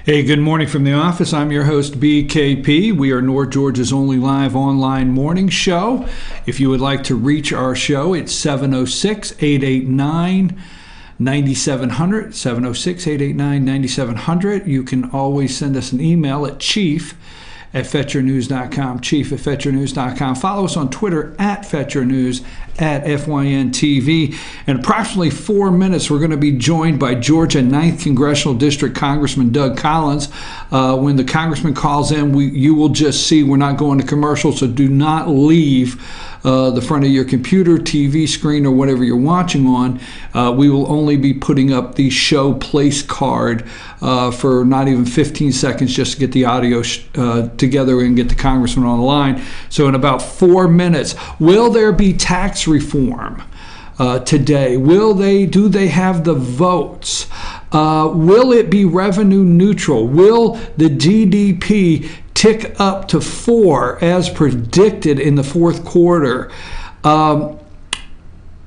Hey, good morning from the office. I'm your host, BKP. We are North Georgia's only live online morning show. If you would like to reach our show, it's 706-889-9700, 706-889-9700. You can always send us an email at chief@fetchernews.com, chief@fetchernews.com. Follow us on Twitter at FetcherNews, at FYNTV. In approximately 4 minutes, we're going to be joined by Georgia 9th Congressional District Congressman Doug Collins. When the congressman calls in, you will just see we're not going to commercial, so do not leave the front of your computer, TV screen, or whatever you're watching on. We will only be putting up the show place card for not even 15 seconds just to get the audio together and get the congressman on the line. So in about 4 minutes, will there be tax reform today? Do they have the votes? Will it be revenue neutral? Will the GDP tick up to 4 as predicted in the fourth quarter?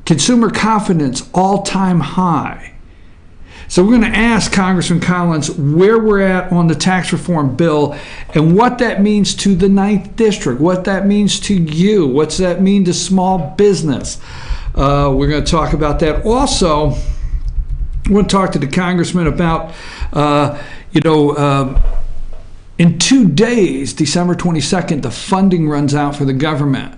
Consumer confidence all-time high. So we're going to ask Congressman Collins where we're at on the tax reform bill and what that means to the 9th District, what that means to you, what's that mean to small business. We're going to talk about that. Also, I want to talk to the congressman about, in 2 days, December 22nd, the funding runs out for the government.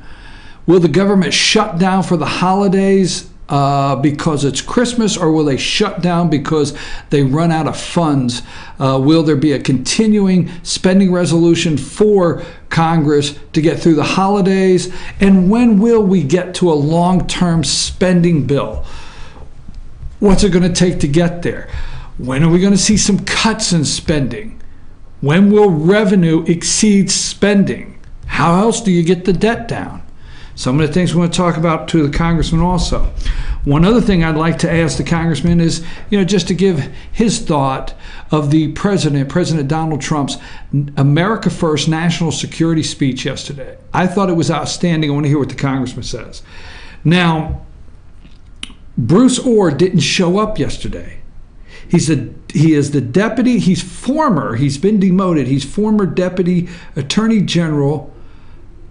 Will the government shut down for the holidays because it's Christmas, or will they shut down because they run out of funds? Will there be a continuing spending resolution for Congress to get through the holidays? And when will we get to a long-term spending bill? What's it going to take to get there? When are we going to see some cuts in spending? When will revenue exceed spending? How else do you get the debt down? Some of the things we want to talk about to the congressman also. One other thing I'd like to ask the congressman is, just to give his thought of the President Donald Trump's America First national security speech yesterday. I thought it was outstanding. I want to hear what the congressman says. Now, Bruce Ohr didn't show up yesterday. He is the deputy. He's been demoted. He's former Deputy Attorney General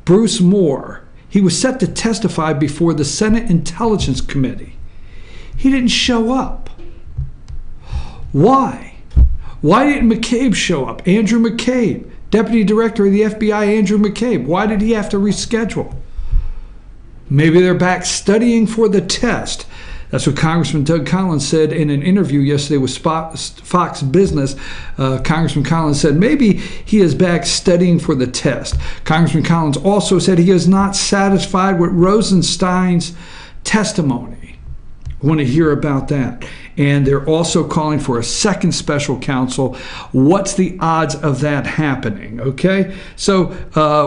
Bruce Ohr. He was set to testify before the Senate Intelligence Committee. He didn't show up. Why? Why didn't McCabe show up? Andrew McCabe, Deputy Director of the FBI, Andrew McCabe. Why did he have to reschedule? Maybe they're back studying for the test. That's what Congressman Doug Collins said in an interview yesterday with Fox Business. Congressman Collins said maybe he is back studying for the test. Congressman Collins also said he is not satisfied with Rosenstein's testimony. I want to hear about that. And they're also calling for a second special counsel. What's the odds of that happening? Okay, so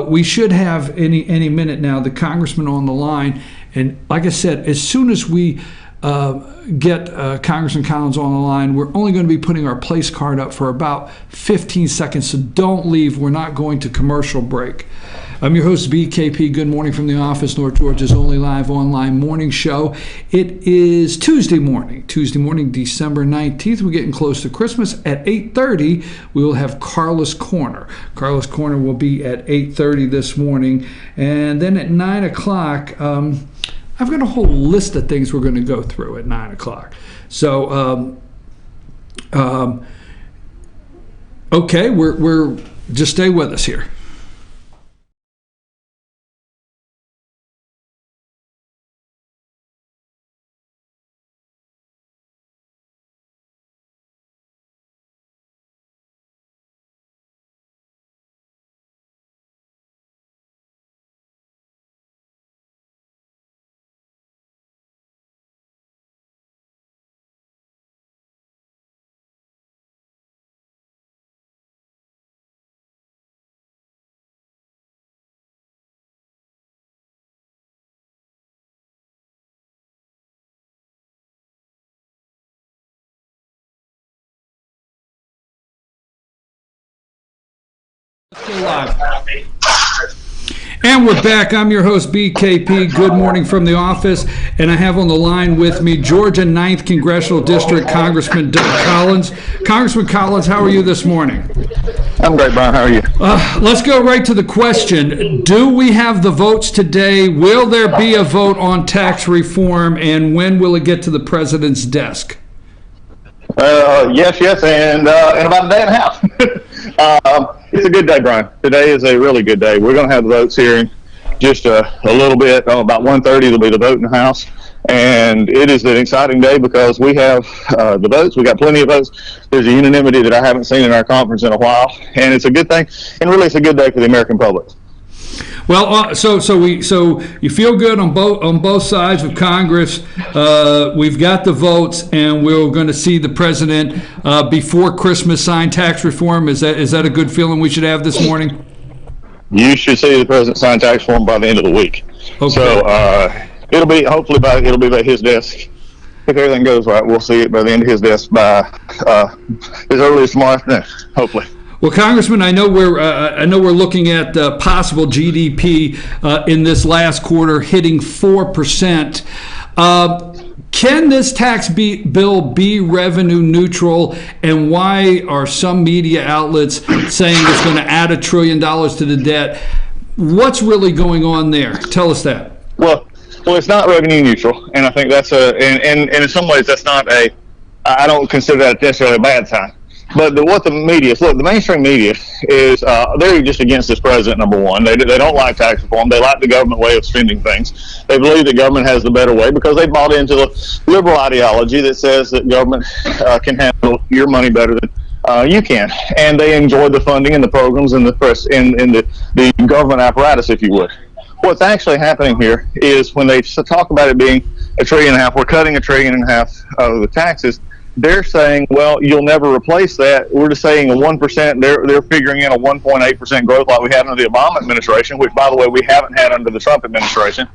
we should have any minute now the congressman on the line. And like I said, as soon as we get Congressman Collins on the line, we're only going to be putting our place card up for about 15 seconds, so don't leave. We're not going to commercial break. I'm your host, BKP. Good morning from the office, North Georgia's only live online morning show. It is Tuesday morning, December 19th. We're getting close to Christmas. At 8:30, we will have Carla's Corner. Carla's Corner will be at 8:30 this morning. And then at 9 o'clock, I've got a whole list of things we're going to go through at 9 o'clock. So, okay, we're just stay with us here. Let's go live. And we're back. I'm your host, BKP. Good morning from the office. And I have on the line with me Georgia 9th Congressional District Congressman Doug Collins. Congressman Collins, how are you this morning? I'm great, Brian. How are you? Let's go right to the question. Do we have the votes today? Will there be a vote on tax reform? And when will it get to the president's desk? Yes, and in about a day and a half. It's a good day, Brian. Today is a really good day. We're going to have the votes here in just a little bit. About 1:30, there'll be the vote in the House. And it is an exciting day because we have the votes. We got plenty of votes. There's a unanimity that I haven't seen in our conference in a while. And it's a good thing. And really, it's a good day for the American public. Well, so you feel good on both sides of Congress. We've got the votes, and we're going to see the president before Christmas sign tax reform. Is that a good feeling we should have this morning? You should see the president sign tax reform by the end of the week. Okay. So it'll be by his desk. If everything goes right, we'll see it by the end of his desk by as early as tomorrow afternoon, hopefully. Well, Congressman, I know we're looking at possible GDP in this last quarter hitting 4%. Can this tax bill be revenue neutral, and why are some media outlets saying it's going to add $1 trillion to the debt? What's really going on there? Tell us that. Well, it's not revenue neutral, and I think that's and in some ways that's not I don't consider that necessarily a bad sign. But what the media, look, the mainstream media is, they're just against this president, number one. They don't like tax reform. They like the government way of spending things. They believe the government has the better way because they bought into the liberal ideology that says that government can handle your money better than you can. And they enjoy the funding and the programs and the press in the government apparatus, if you would. What's actually happening here is when they talk about it being $1.5 trillion, we're cutting $1.5 trillion of the taxes. They're saying, well, you'll never replace that. We're just saying a 1%. They're figuring in a 1.8% growth like we had under the Obama administration, which, by the way, we haven't had under the Trump administration.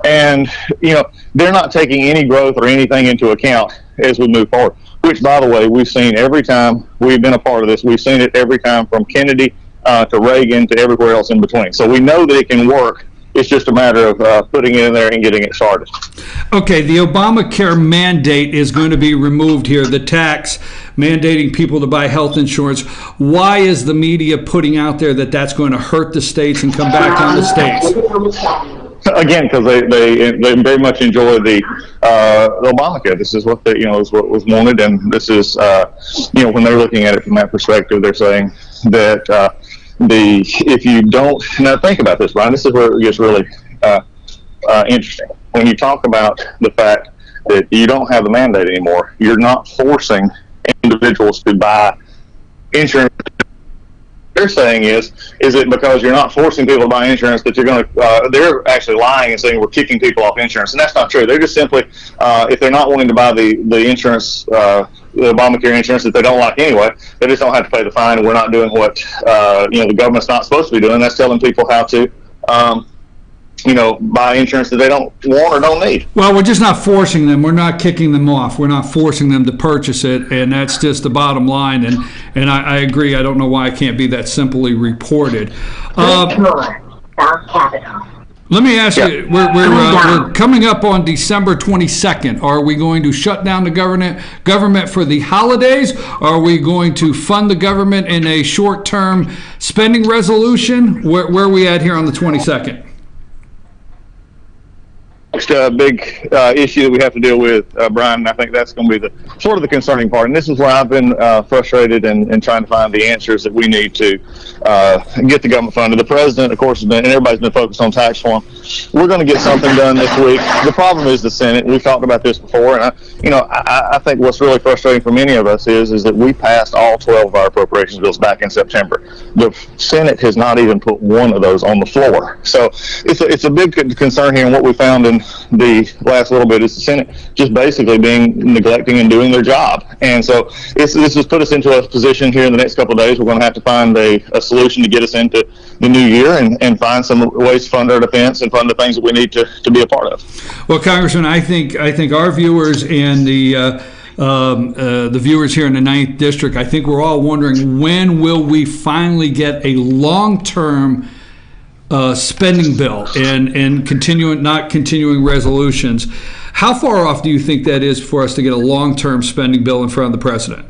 And, they're not taking any growth or anything into account as we move forward, which, by the way, we've seen every time we've been a part of this. We've seen it every time from Kennedy to Reagan to everywhere else in between. So we know that it can work. It's just a matter of putting it in there and getting it started. Okay, the Obamacare mandate is going to be removed here, the tax mandating people to buy health insurance. Why is the media putting out there that that's going to hurt the states and come back on the states? Again, because they very much enjoy the Obamacare. This is what is what was wanted, and this is when they're looking at it from that perspective, they're saying that if you don't, now think about this, Brian, this is where it gets really interesting. When you talk about the fact that you don't have the mandate anymore, you're not forcing individuals to buy insurance. What they're saying is it because you're not forcing people to buy insurance that you're going to, they're actually lying and saying we're kicking people off insurance, and that's not true. They're just simply, if they're not wanting to buy the insurance, the Obamacare insurance that they don't like anyway, they just don't have to pay the fine, and we're not doing what, the government's not supposed to be doing. That's telling people how to, buy insurance that they don't want or don't need. Well, we're just not forcing them. We're not kicking them off. We're not forcing them to purchase it, and that's just the bottom line. And I agree. I don't know why it can't be that simply reported. Let me ask you, we're coming up on December 22nd. Are we going to shut down the government for the holidays? Are we going to fund the government in a short-term spending resolution? Where are we at here on the 22nd? Next big issue that we have to deal with, Brian, and I think that's going to be the sort of the concerning part. And this is where I've been frustrated and trying to find the answers that we need to get the government funded. The president, of course, has been, and everybody's been focused on tax reform. We're going to get something done this week. The problem is the Senate. We've talked about this before, and I think what's really frustrating for many of us is that we passed all 12 of our appropriations bills back in September. The Senate has not even put one of those on the floor. So it's a big concern here, and what we found in the last little bit is the Senate just basically neglecting and doing their job. And so this has put us into a position here in the next couple of days. We're going to have to find a solution to get us into the new year and find some ways to fund our defense and fund the things that we need to be a part of. Well, Congressman, I think our viewers and the viewers here in the 9th District, I think we're all wondering, when will we finally get a long-term spending bill and not continuing resolutions. How far off do you think that is for us to get a long-term spending bill in front of the president?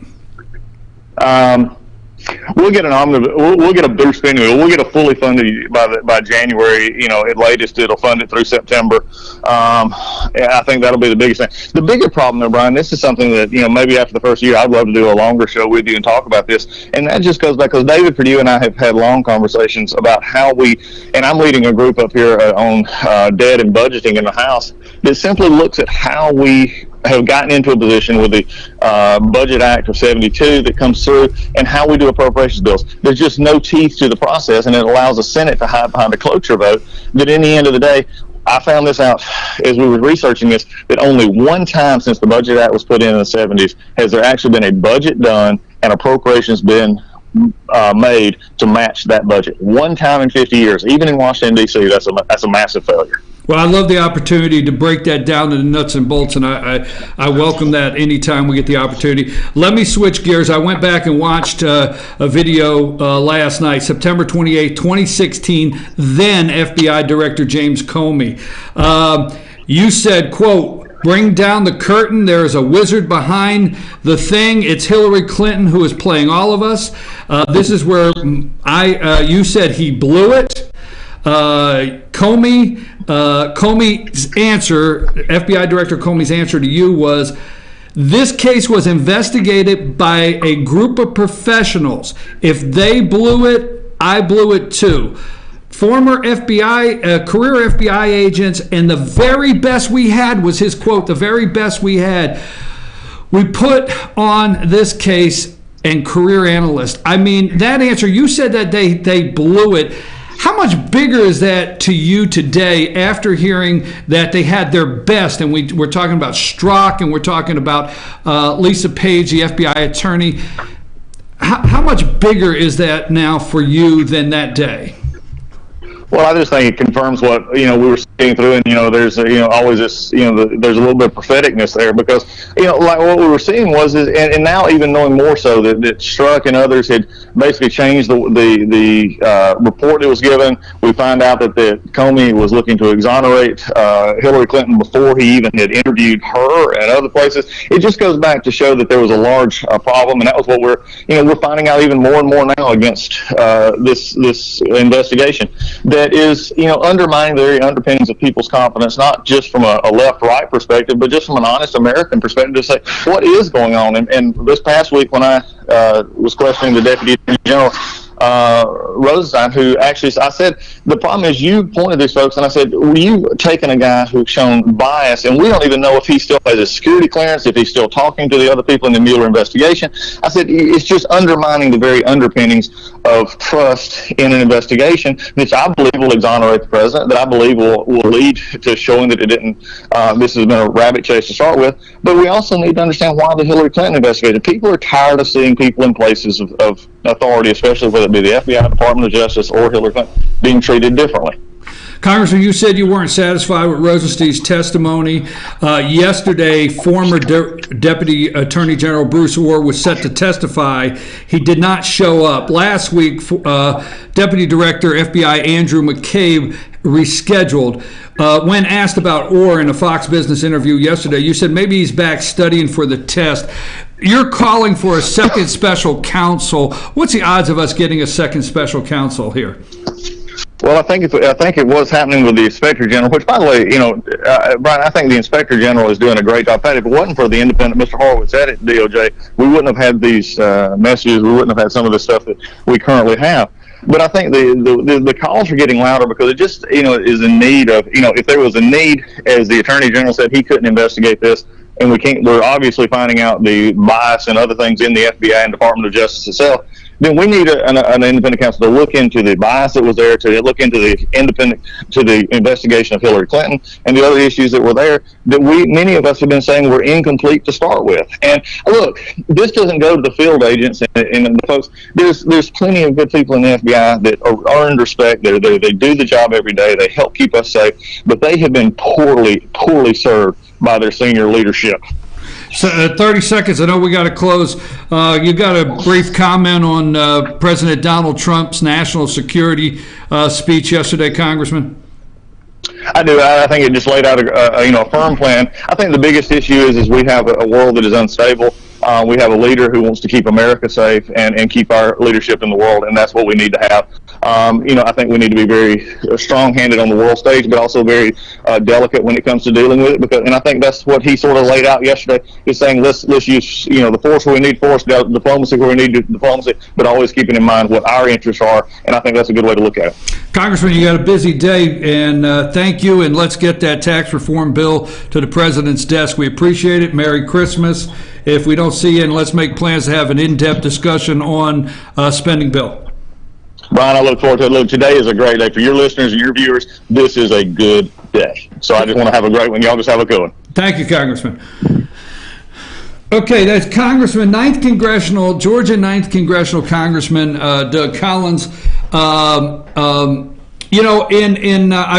We'll get an omnibus. We'll get a boost spending bill. We'll get a fully funded by January. At latest, it'll fund it through September. I think that'll be the biggest thing. The bigger problem, though, Brian, this is something that maybe after the first year, I'd love to do a longer show with you and talk about this. And that just goes back because David Perdue and I have had long conversations about how and I'm leading a group up here on debt and budgeting in the House that simply looks at how we have gotten into a position with the Budget Act of 72 that comes through and how we do appropriations bills. There's just no teeth to the process, and it allows the Senate to hide behind a cloture vote that in the end of the day, I found this out as we were researching this, that only one time since the Budget Act was put in the 70s has there actually been a budget done and appropriations been made to match that budget. One time in 50 years, even in Washington, D.C., that's a massive failure. Well, I love the opportunity to break that down to the nuts and bolts, and I welcome that anytime we get the opportunity. Let me switch gears. I went back and watched a video last night, September 28, 2016, then FBI Director James Comey. You said, quote, "Bring down the curtain. There is a wizard behind the thing. It's Hillary Clinton who is playing all of us." This is where you said he blew it. Comey's answer, FBI Director Comey's answer to you was, "This case was investigated by a group of professionals. If they blew it, I blew it too. Former career FBI agents, and the very best we had," was his quote, "the very best we had. We put on this case and career analysts." I mean, that answer, you said that they blew it. How much bigger is that to you today after hearing that they had their best? And we're talking about Strzok, and we're talking about Lisa Page, the FBI attorney. How much bigger is that now for you than that day? Well, I just think it confirms what we were seeing through, and there's always this there's a little bit of propheticness there because like what we were seeing was and now even knowing more so that Strzok and others had basically changed the report that was given. We find out that Comey was looking to exonerate Hillary Clinton before he even had interviewed her and other places. It just goes back to show that there was a large problem, and that was what we're finding out even more and more now against this investigation. That is, undermining the very underpinnings of people's confidence, not just from a left-right perspective, but just from an honest American perspective to say, what is going on? And this past week when I was questioning the Deputy Attorney General, Rosenstein, who actually, I said, the problem is you pointed these folks, and I said, well, you've taken a guy who's shown bias, and we don't even know if he still has a security clearance, if he's still talking to the other people in the Mueller investigation. I said, it's just undermining the very underpinnings of trust in an investigation, which I believe will exonerate the president, that I believe will lead to showing that it didn't, this has been a rabbit chase to start with. But we also need to understand why the Hillary Clinton investigation. People are tired of seeing people in places of authority, especially whether it be the FBI, Department of Justice, or Hillary Clinton, being treated differently. Congressman, you said you weren't satisfied with Rosenstein's testimony. Yesterday, former Deputy Attorney General Bruce Ohr was set to testify. He did not show up. Last week, Deputy Director FBI Andrew McCabe rescheduled. When asked about Ohr in a Fox Business interview yesterday, you said maybe he's back studying for the test. You're calling for a second special counsel. What's the odds of us getting a second special counsel here? Well, I think it was happening with the Inspector General, which, by the way, Brian, I think the Inspector General is doing a great job. If it wasn't for the independent Mr. Horowitz at DOJ, we wouldn't have had these messages. We wouldn't have had some of the stuff that we currently have. But I think the calls are getting louder because it just is in need of if there was a need, as the Attorney General said, he couldn't investigate this, and we're obviously finding out the bias and other things in the FBI and Department of Justice itself. Then we need an independent counsel to look into the bias that was there, to look into the investigation of Hillary Clinton and the other issues that were there that many of us have been saying were incomplete to start with. And look, this doesn't go to the field agents and the folks. There's plenty of good people in the FBI that are earned respect. They do the job every day. They help keep us safe, but they have been poorly served by their senior leadership. So, 30 seconds. I know we got to close. You got a brief comment on President Donald Trump's national security speech yesterday, Congressman? I do. I think it just laid out a firm plan. I think the biggest issue is we have a world that is unstable. We have a leader who wants to keep America safe and keep our leadership in the world, and that's what we need to have. I think we need to be very strong-handed on the world stage, but also very delicate when it comes to dealing with it. And I think that's what he sort of laid out yesterday. Is saying let's use the force where we need force, diplomacy where we need diplomacy, but always keeping in mind what our interests are. And I think that's a good way to look at it. Congressman, you got a busy day, and thank you. And let's get that tax reform bill to the president's desk. We appreciate it. Merry Christmas. If we don't see you, and let's make plans to have an in-depth discussion on spending bill. Brian, I look forward to it. Look, today is a great day for your listeners and your viewers. This is a good day. So I just want to have a great one. Y'all just have a good one. Thank you, Congressman. Okay, that's Congressman, Georgia 9th Congressional Congressman Doug Collins. I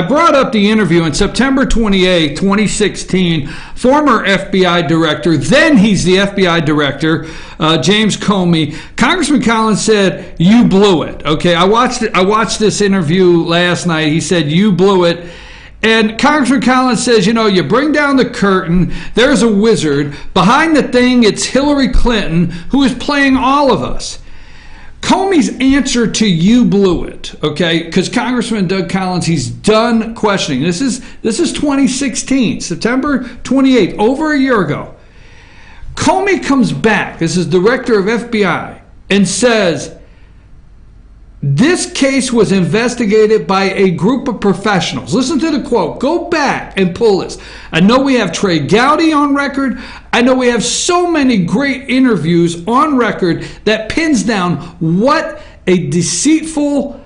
brought up the interview on September 28, 2016, former FBI director, then he's the FBI director, James Comey. Congressman Collins said, "You blew it." Okay, I watched this interview last night. He said, "You blew it." And Congressman Collins says, you bring down the curtain, there's a wizard. Behind the thing, it's Hillary Clinton, who is playing all of us. Comey's answer to "you blew it," okay, because Congressman Doug Collins, he's done questioning. This is 2016, September 28th, over a year ago. Comey comes back, this is director of FBI, and says, "This case was investigated by a group of professionals." Listen to the quote. Go back and pull this. I know we have Trey Gowdy on record. I know we have so many great interviews on record that pins down what a deceitful,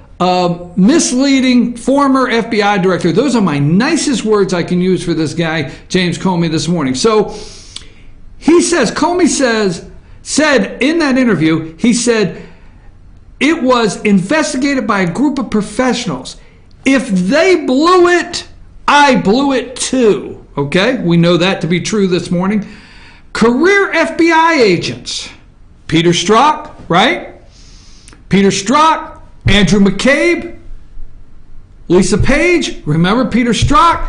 misleading former FBI director. Those are my nicest words I can use for this guy, James Comey, this morning. So Comey said in that interview, he said, it was investigated by a group of professionals. If they blew it, I blew it too. Okay, we know that to be true this morning. Career FBI agents. Peter Strzok, right? Peter Strzok, Andrew McCabe, Lisa Page. Remember Peter Strzok,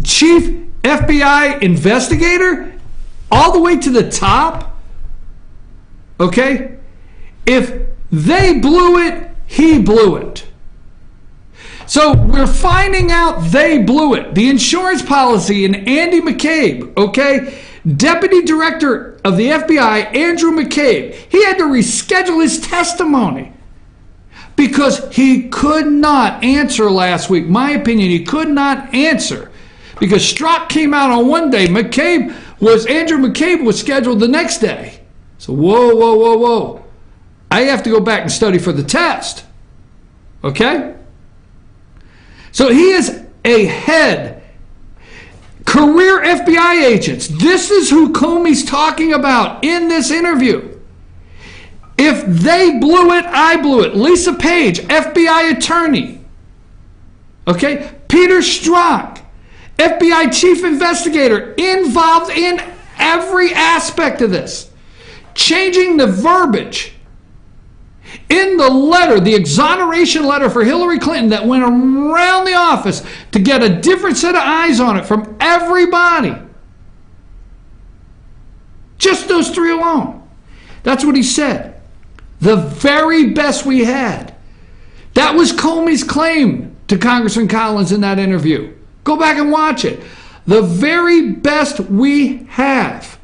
chief FBI investigator, all the way to the top. Okay? If they blew it, he blew it. So we're finding out they blew it. The insurance policy in Andy McCabe, okay? Deputy Director of the FBI, Andrew McCabe, he had to reschedule his testimony because he could not answer last week. My opinion, he could not answer because Strzok came out on one day. Andrew McCabe was scheduled the next day. So whoa. I have to go back and study for the test. Okay? So he is a head. Career FBI agents. This is who Comey's talking about in this interview. If they blew it, I blew it. Lisa Page, FBI attorney. Okay? Peter Strzok, FBI chief investigator, involved in every aspect of this. Changing the verbiage in the letter, the exoneration letter for Hillary Clinton that went around the office to get a different set of eyes on it from everybody. Just those three alone. That's what he said. The very best we had. That was Comey's claim to Congressman Collins in that interview. Go back and watch it. The very best we have.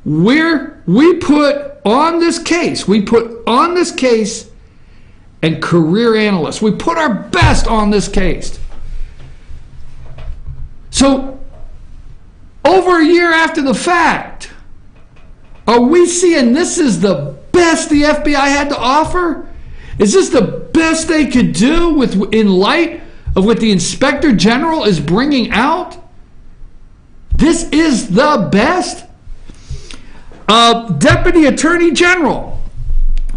We put on this case and career analysts. We put our best on this case. So, over a year after the fact, are we seeing this is the best the FBI had to offer? Is this the best they could do in light of what the Inspector General is bringing out? This is the best? Deputy Attorney General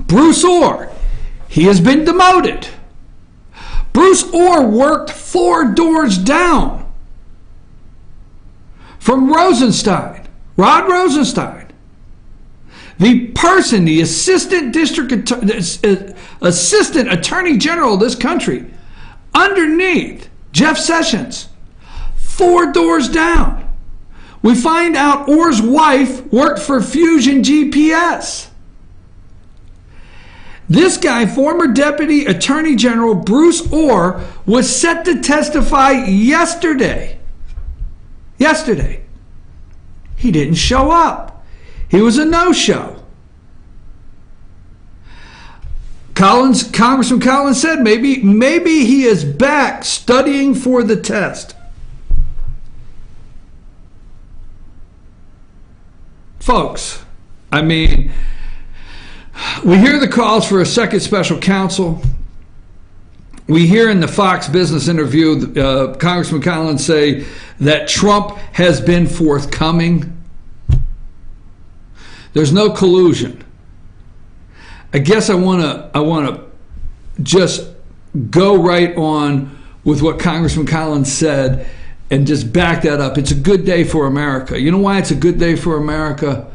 Bruce Ohr, he has been demoted. Bruce Ohr worked 4 doors down from Rosenstein. Rod Rosenstein, the person, the assistant attorney general of this country, underneath Jeff Sessions, 4 doors down. We find out Ohr's wife worked for Fusion GPS. This guy, former Deputy Attorney General Bruce Ohr, was set to testify yesterday. He didn't show up. He was a no-show. Congressman Collins said maybe he is back studying for the test. Folks, I mean, we hear the calls for a second special counsel. We hear in the Fox Business interview Congressman Collins say that Trump has been forthcoming. There's no collusion. I guess I want to just go right on with what Congressman Collins said and just back that up. It's a good day for America. You know why it's a good day for America?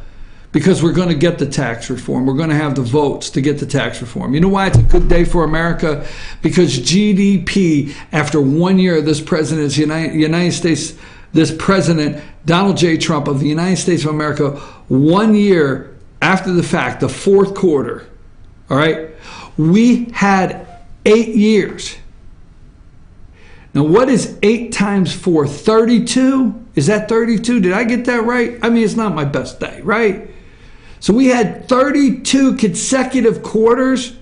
Because we're going to get the tax reform. We're going to have the votes to get the tax reform. You know why it's a good day for America? Because GDP, after 1 year of this president's United States, this president, Donald J. Trump of the United States of America, 1 year after the fact, the fourth quarter, all right, we had 8 years. Now, what is 8 times 4? 32? Is that 32? Did I get that right? I mean, it's not my best day, right? So we had 32 consecutive quarters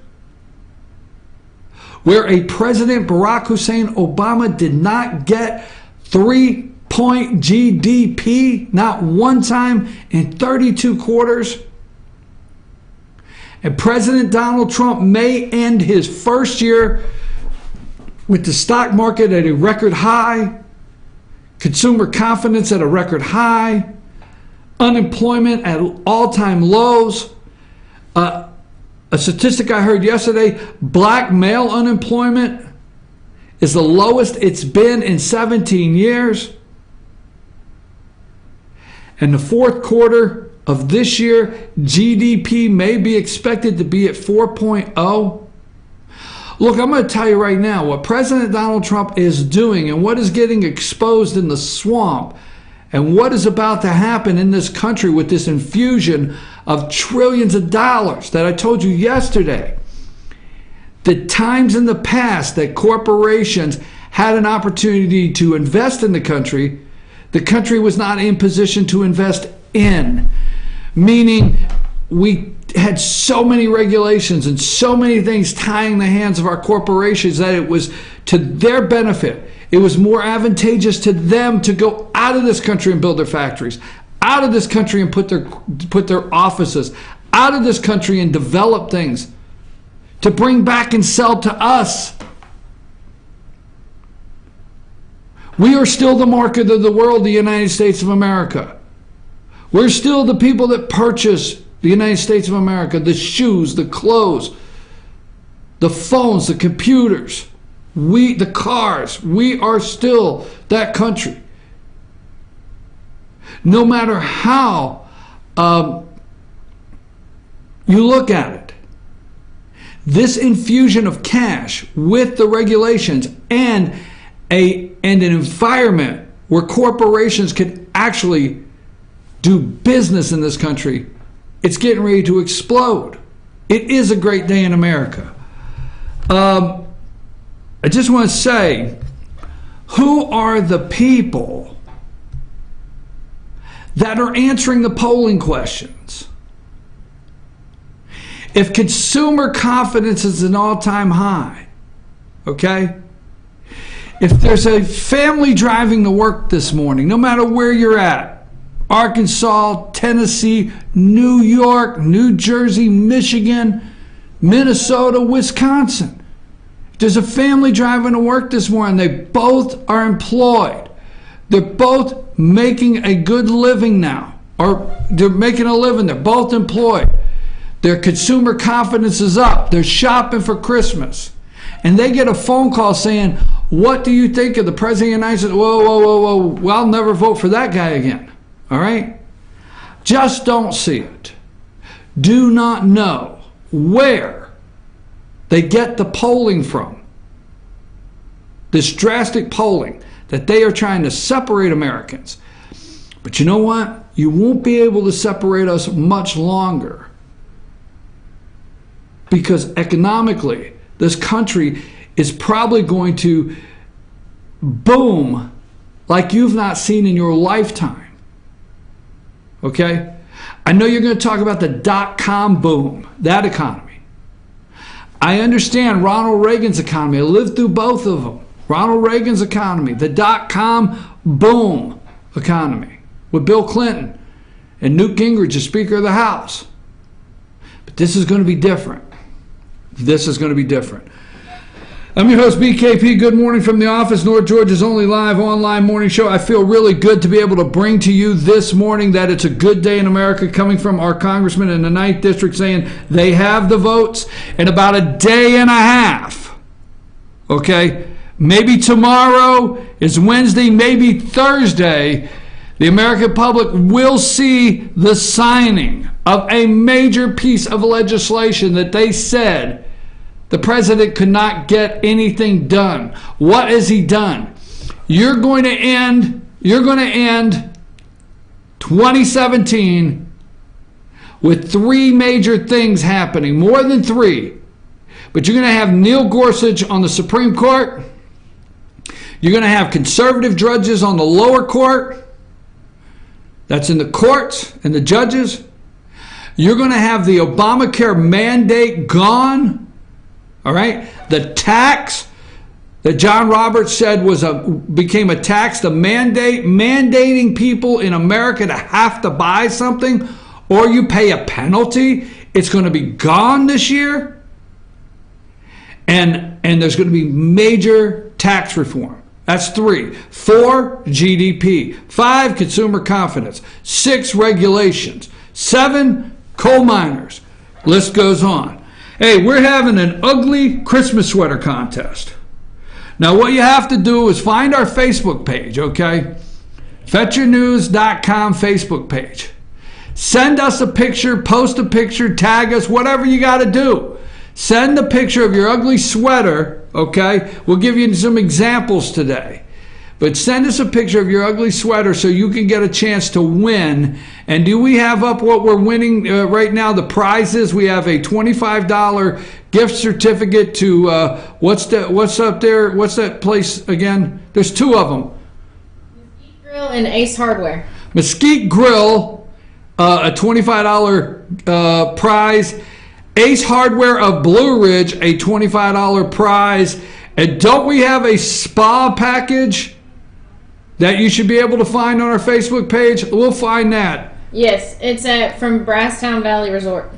where a President Barack Hussein Obama did not get 3-point GDP, not one time in 32 quarters. And President Donald Trump may end his first year with the stock market at a record high, consumer confidence at a record high, unemployment at all-time lows. A statistic I heard yesterday, black male unemployment is the lowest it's been in 17 years. And the fourth quarter of this year, GDP may be expected to be at 4.0. Look, I'm going to tell you right now what President Donald Trump is doing and what is getting exposed in the swamp and what is about to happen in this country with this infusion of trillions of dollars that I told you yesterday. The times in the past that corporations had an opportunity to invest in the country was not in position to invest in. Meaning we had so many regulations and so many things tying the hands of our corporations that it was to their benefit. It was more advantageous to them to go out of this country and build their factories, out of this country and put their offices, out of this country and develop things to bring back and sell to us. We are still the market of the world, the United States of America. We're still the people that purchase the United States of America, the shoes, the clothes, the phones, the computers, the cars. We are still that country. No matter how you look at it, this infusion of cash with the regulations and an environment where corporations can actually do business in this country, it's getting ready to explode. It is a great day in America. I just want to say, who are the people that are answering the polling questions? If consumer confidence is an all-time high, okay? If there's a family driving to work this morning, no matter where you're at, Arkansas, Tennessee, New York, New Jersey, Michigan, Minnesota, Wisconsin. There's a family driving to work this morning. They both are employed. They're both making a good living now. Or they're making a living. They're both employed. Their consumer confidence is up. They're shopping for Christmas. And they get a phone call saying, what do you think of the President of the United States? Whoa. Well, I'll never vote for that guy again. All right? just don't see it, do not know where they get the polling from, this drastic polling that they are trying to separate Americans. But you know what? You won't be able to separate us much longer, because economically, this country is probably going to boom like you've not seen in your lifetime. Okay? I know you're going to talk about the dot-com boom, that economy. I understand Ronald Reagan's economy. I lived through both of them. Ronald Reagan's economy, the dot-com boom economy with Bill Clinton and Newt Gingrich as Speaker of the House. But this is going to be different. This is going to be different. I'm your host, BKP. Good morning from the office, North Georgia's only live online morning show. I feel really good to be able to bring to you this morning that it's a good day in America, coming from our congressman in the 9th District saying they have the votes in about a day and a half. Okay? Maybe tomorrow is Wednesday, maybe Thursday. The American public will see the signing of a major piece of legislation that they said the president could not get anything done. What has he done? You're going to end 2017 with three major things happening, more than three. But you're going to have Neil Gorsuch on the Supreme Court. You're going to have conservative judges on the lower court. That's in the courts and the judges. You're going to have the Obamacare mandate gone. All right? The tax that John Roberts said became a tax, the mandating people in America to have to buy something or you pay a penalty, it's going to be gone this year. And there's going to be major tax reform. That's 3. 4, GDP. 5, consumer confidence. 6, regulations. 7, coal miners. List goes on. Hey, we're having an ugly Christmas sweater contest. Now, what you have to do is find our Facebook page, okay? FetcherNews.com Facebook page. Send us a picture, post a picture, tag us, whatever you got to do. Send a picture of your ugly sweater, okay? We'll give you some examples today. But send us a picture of your ugly sweater so you can get a chance to win. And do we have up what we're winning right now? The prizes. We have a $25 gift certificate to, what's up there? What's that place again? There's 2 of them. Mesquite Grill and Ace Hardware. Mesquite Grill, a $25 prize. Ace Hardware of Blue Ridge, a $25 prize. And don't we have a spa package that you should be able to find on our Facebook page? We'll find that. Yes, it's from Brasstown Valley Resort.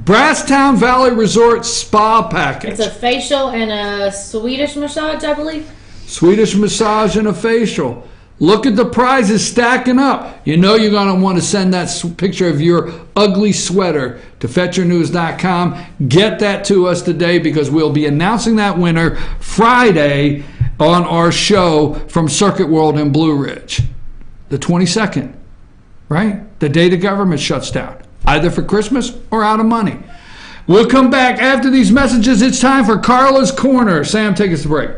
Brasstown Valley Resort spa package. It's a facial and a Swedish massage, I believe. Swedish massage and a facial. Look at the prizes stacking up. You know you're going to want to send that picture of your ugly sweater to FetcherNews.com. Get that to us today, because we'll be announcing that winner Friday on our show from Circuit World in Blue Ridge. The 22nd, right? The day the government shuts down, either for Christmas or out of money. We'll come back after these messages. It's time for Carla's Corner. Sam, take us to break.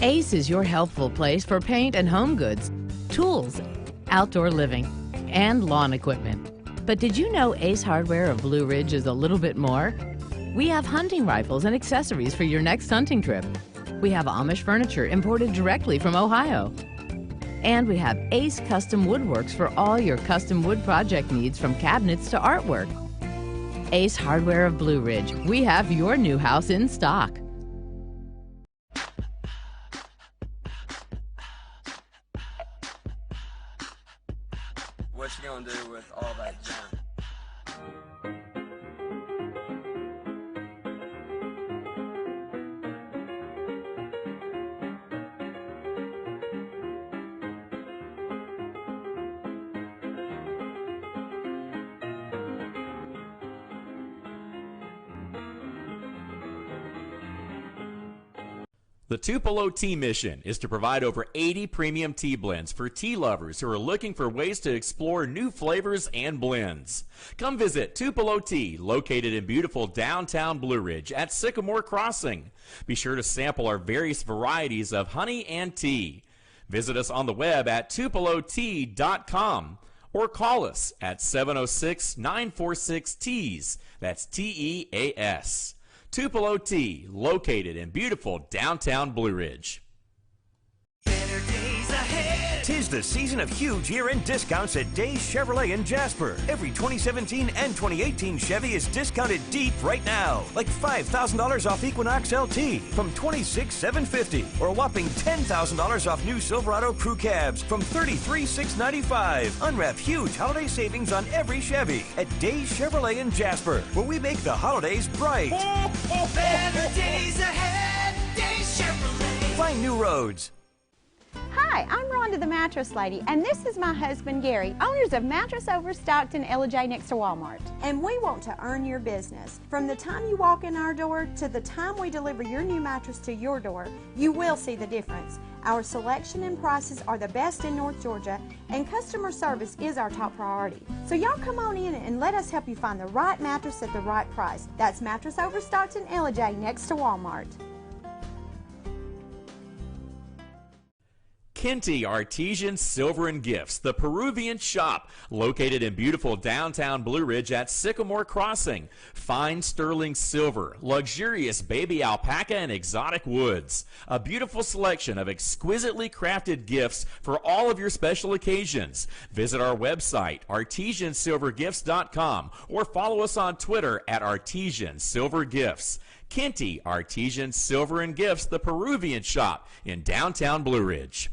Ace is your healthful place for paint and home goods, tools, outdoor living, and lawn equipment. But did you know Ace Hardware of Blue Ridge is a little bit more? We have hunting rifles and accessories for your next hunting trip. We have Amish furniture imported directly from Ohio. And we have Ace Custom Woodworks for all your custom wood project needs, from cabinets to artwork. Ace Hardware of Blue Ridge. We have your new house in stock. What you gonna do with all that junk? The Tupelo Tea mission is to provide over 80 premium tea blends for tea lovers who are looking for ways to explore new flavors and blends. Come visit Tupelo Tea, located in beautiful downtown Blue Ridge at Sycamore Crossing. Be sure to sample our various varieties of honey and tea. Visit us on the web at tupelotea.com or call us at 706-946-TEAS. That's TEAS. Tupelo Tea, located in beautiful downtown Blue Ridge. Tis the season of huge year-end discounts at Days Chevrolet in Jasper. Every 2017 and 2018 Chevy is discounted deep right now. Like $5,000 off Equinox LT from $26,750, or a whopping $10,000 off new Silverado Crew Cabs from $33,695. Unwrap huge holiday savings on every Chevy at Days Chevrolet in Jasper, where we make the holidays bright. Better days ahead, Days Chevrolet. Find new roads. Hi, I'm Rhonda the Mattress Lady, and this is my husband Gary, owners of Mattress Overstocked in J next to Walmart. And we want to earn your business. From the time you walk in our door to the time we deliver your new mattress to your door, you will see the difference. Our selection and prices are the best in North Georgia, and customer service is our top priority. So y'all come on in and let us help you find the right mattress at the right price. That's Mattress Overstocked in J next to Walmart. Kinty Artesian Silver and Gifts, the Peruvian shop, located in beautiful downtown Blue Ridge at Sycamore Crossing. Fine sterling silver, luxurious baby alpaca and exotic woods. A beautiful selection of exquisitely crafted gifts for all of your special occasions. Visit our website, artesiansilvergifts.com, or follow us on Twitter at Artesian Silver Gifts. Kinty Artesian Silver and Gifts, the Peruvian shop in downtown Blue Ridge.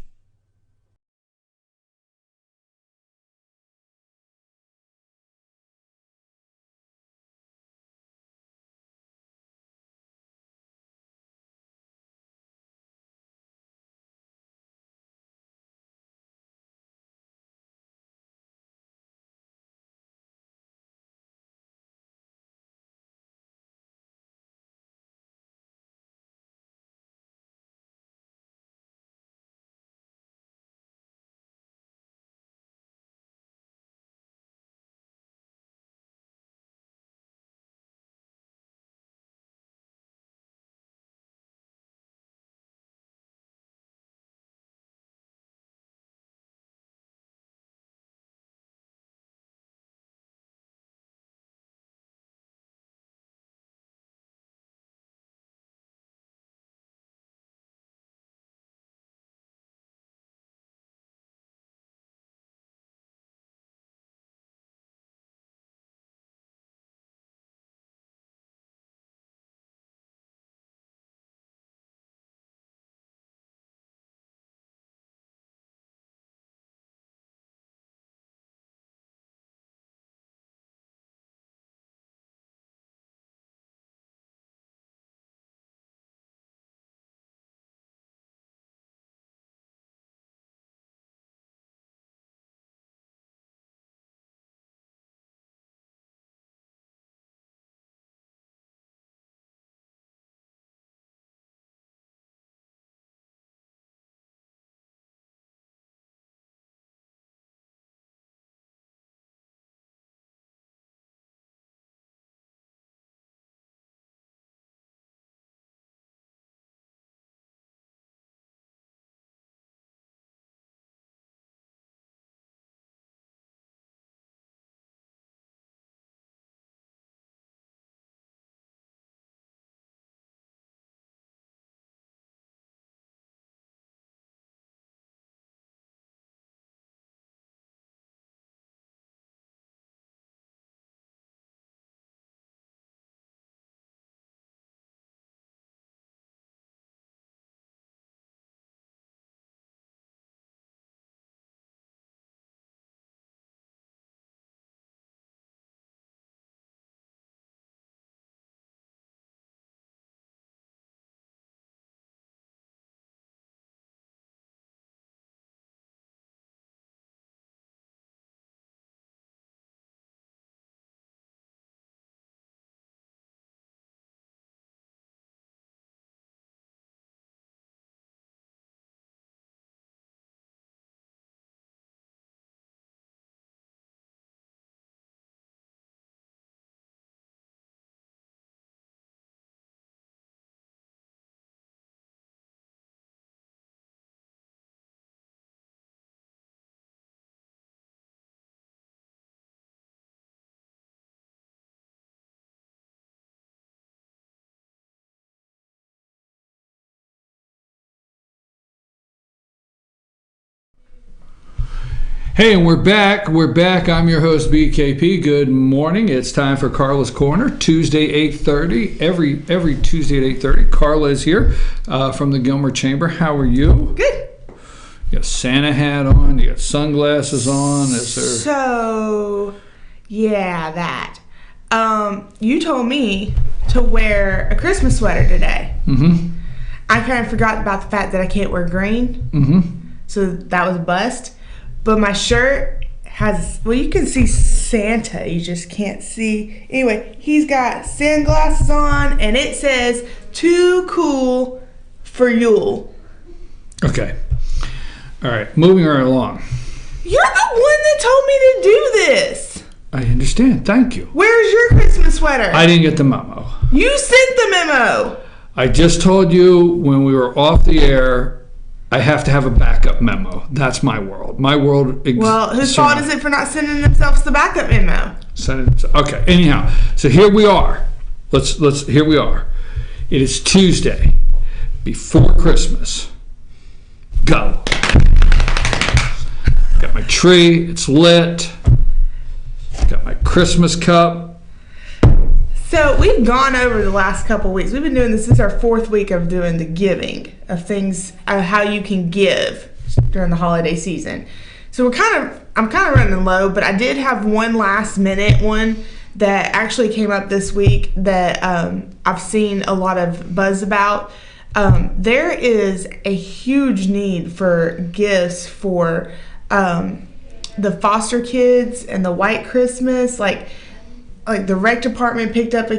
Hey, and we're back. I'm your host, BKP. Good morning. It's time for Carla's Corner, Tuesday, 8:30. Every Tuesday at 8:30. Carla is here from the Gilmer Chamber. How are you? Good. You got a Santa hat on. You got sunglasses on. That. You told me to wear a Christmas sweater today. Mm-hmm. I kind of forgot about the fact that I can't wear green. Mm-hmm. So that was a bust. But my shirt has, well, you can see Santa. You just can't see. Anyway, he's got sunglasses on, and it says, "Too cool for Yule." Okay. All right. Moving right along. You're the one that told me to do this. I understand. Thank you. Where's your Christmas sweater? I didn't get the memo. You sent the memo. I just told you when we were off the air, I have to have a backup memo. That's my world. My world. Well, whose fault is it for not sending themselves the backup memo? Okay. Anyhow, so here we are. Here we are. It is Tuesday before Christmas. Go. Got my tree. It's lit. Got my Christmas cup. So we've gone over the last couple weeks. We've been doing this. This is our 4th week of doing the giving of things, of how you can give during the holiday season. So I'm kind of running low, but I did have one last minute one that actually came up this week that I've seen a lot of buzz about. There is a huge need for gifts for the foster kids and the White Christmas, like the rec department picked up,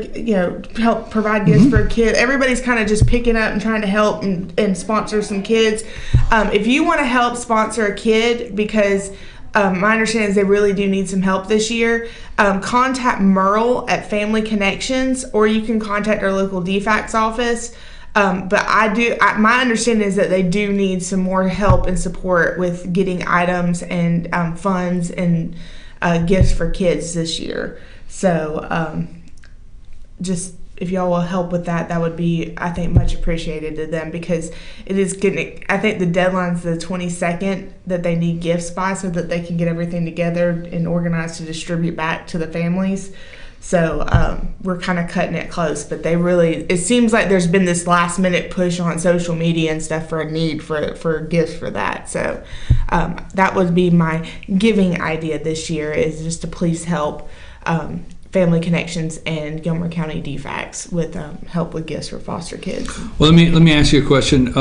help provide gifts for a kid. Everybody's kind of just picking up and trying to help and sponsor some kids. If you want to help sponsor a kid, because my understanding is they really do need some help this year, contact Merle at Family Connections, or you can contact our local DFACS office. But my understanding is that they do need some more help and support with getting items and funds and gifts for kids this year. So just if y'all will help with that, that would be, I think, much appreciated to them, because it is getting, I think the deadline's the 22nd that they need gifts by, so that they can get everything together and organized to distribute back to the families. So we're kind of cutting it close, but it seems like there's been this last minute push on social media and stuff for a need for gifts for that. So that would be my giving idea this year, is just to please help Family Connections and Gilmer County DFACS with help with gifts for foster kids. Well, let me ask you a question.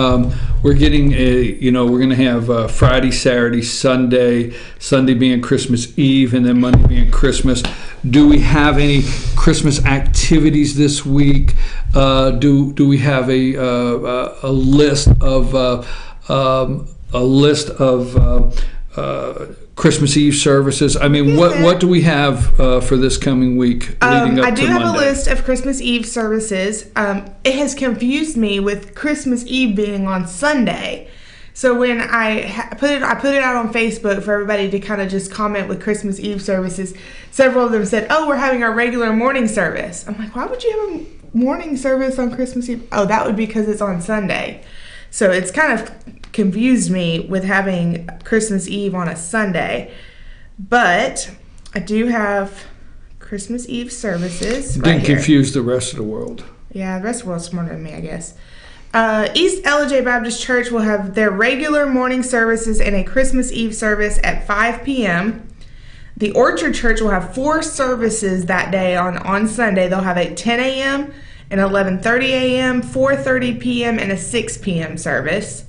We're getting we're going to have Friday, Saturday, Sunday being Christmas Eve, and then Monday being Christmas. Do we have any Christmas activities this week? Do we have a list of Christmas Eve services? I mean, what do we have for this coming week leading up to Monday? I do have a list of Christmas Eve services. It has confused me with Christmas Eve being on Sunday. So when I put it out on Facebook for everybody to kind of just comment with Christmas Eve services, several of them said, "Oh, we're having our regular morning service." I'm like, why would you have a morning service on Christmas Eve? Oh, that would be because it's on Sunday. So it's kind of confused me with having Christmas Eve on a Sunday. But I do have Christmas Eve services. Didn't confuse the rest of the world. Yeah, the rest of the world's smarter than me, I guess. East LJ Baptist Church will have their regular morning services and a Christmas Eve service at 5 p.m. The Orchard Church will have 4 services that day on Sunday. They'll have a 10 a.m., an 11:30 a.m., 4:30 p.m., and a 6 p.m. service.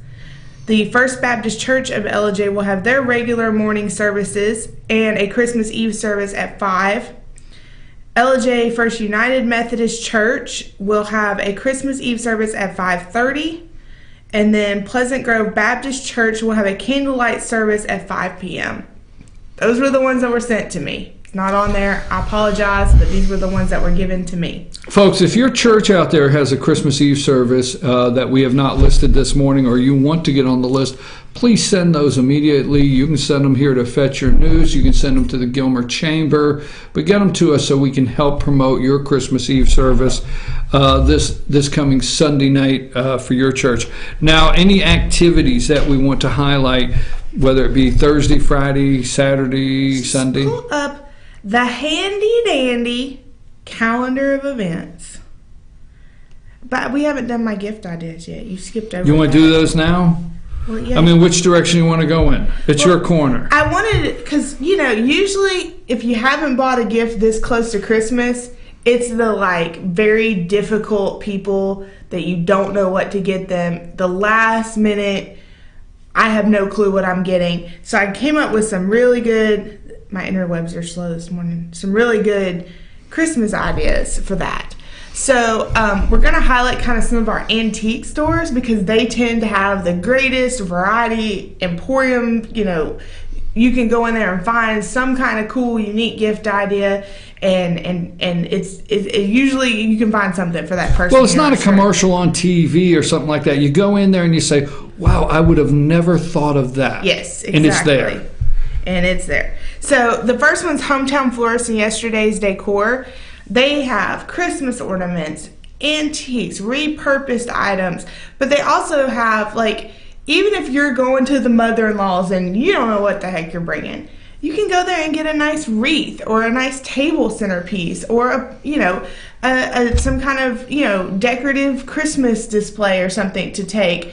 The First Baptist Church of LJ will have their regular morning services and a Christmas Eve service at 5. LJ First United Methodist Church will have a Christmas Eve service at 5:30. And then Pleasant Grove Baptist Church will have a candlelight service at 5 p.m. Those were the ones that were sent to me. It's not on there. I apologize, but these were the ones that were given to me. Folks, if your church out there has a Christmas Eve service that we have not listed this morning, or you want to get on the list, please send those immediately. You can send them here to Fetch Your News. You can send them to the Gilmer Chamber, but get them to us so we can help promote your Christmas Eve service this coming Sunday night for your church. Now, any activities that we want to highlight whether it be Thursday, Friday, Saturday, Sunday? Pull up the handy dandy calendar of events. But we haven't done my gift ideas yet. You skipped over. You want to do those now? Well, yeah. I mean, which direction you want to go in? It's your corner. I wanted, because, usually if you haven't bought a gift this close to Christmas, it's the, very difficult people that you don't know what to get them. The last minute, I have no clue what I'm getting. So I came up with some really good, my interwebs are slow this morning, some really good Christmas ideas for that. So we're going to highlight kind of some of our antique stores because they tend to have the greatest variety, emporium, you can go in there and find some kind of cool, unique gift idea, and it's usually you can find something for that person. Well, it's not a commercial on TV or something like that. You go in there and you say, wow, I would have never thought of that. Yes, exactly. And it's there. And it's there. So the first one's Hometown Florist and Yesterday's Decor. They have Christmas ornaments, antiques, repurposed items, but they also have, even if you're going to the mother-in-law's and you don't know what the heck you're bringing, you can go there and get a nice wreath or a nice table centerpiece or some kind of decorative Christmas display or something to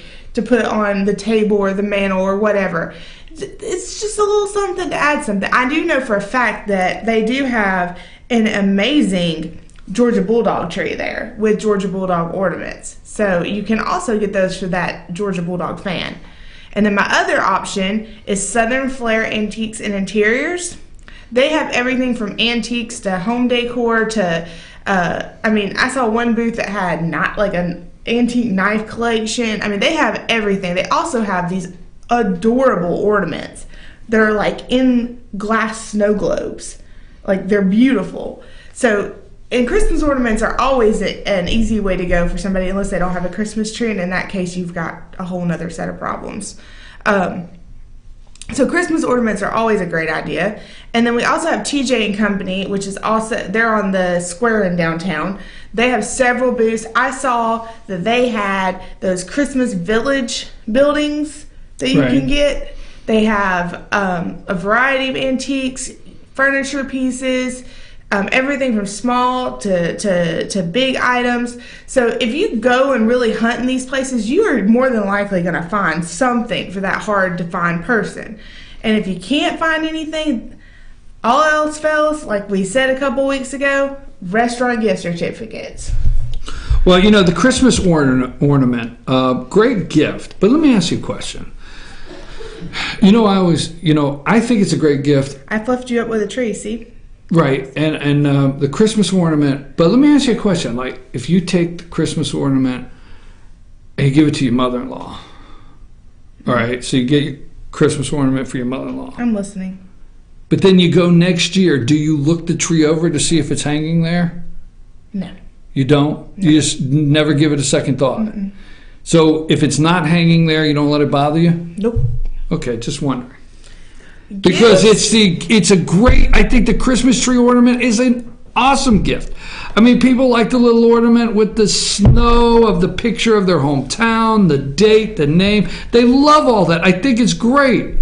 put on the table or the mantle or whatever. It's just a little something to add something. I do know for a fact that they do have an amazing Georgia Bulldog tree there with Georgia Bulldog ornaments. So you can also get those for that Georgia Bulldog fan. And then my other option is Southern Flair Antiques and Interiors. They have everything from antiques to home decor to, I saw one booth that had an antique knife collection. They have everything. They also have these adorable ornaments. They're in glass snow globes. They're beautiful. So, and Christmas ornaments are always an easy way to go for somebody unless they don't have a Christmas tree, and in that case you've got a whole nother set of problems. So Christmas ornaments are always a great idea. And then we also have TJ & Company, which is also, they're on the square in downtown. They have several booths. I saw that they had those Christmas village buildings that you can get. They have a variety of antiques, furniture pieces, everything from small to big items. So if you go and really hunt in these places, you are more than likely going to find something for that hard to find person. And if you can't find anything, all else fails, like we said a couple weeks ago, restaurant gift certificates. Well, the Christmas ornament, great gift. But let me ask you a question. I think it's a great gift. I fluffed you up with a tree, see? Right, and the Christmas ornament. But let me ask you a question. If you take the Christmas ornament and you give it to your mother-in-law, all right, so you get your Christmas ornament for your mother-in-law. I'm listening. But then you go next year, do you look the tree over to see if it's hanging there? No. You don't? No. You just never give it a second thought? Mm-mm. So if it's not hanging there, you don't let it bother you? Nope. Okay, just wondering. Because it's a great, I think the Christmas tree ornament is an awesome gift. People like the little ornament with the snow of the picture of their hometown, the date, the name. They love all that. I think it's great.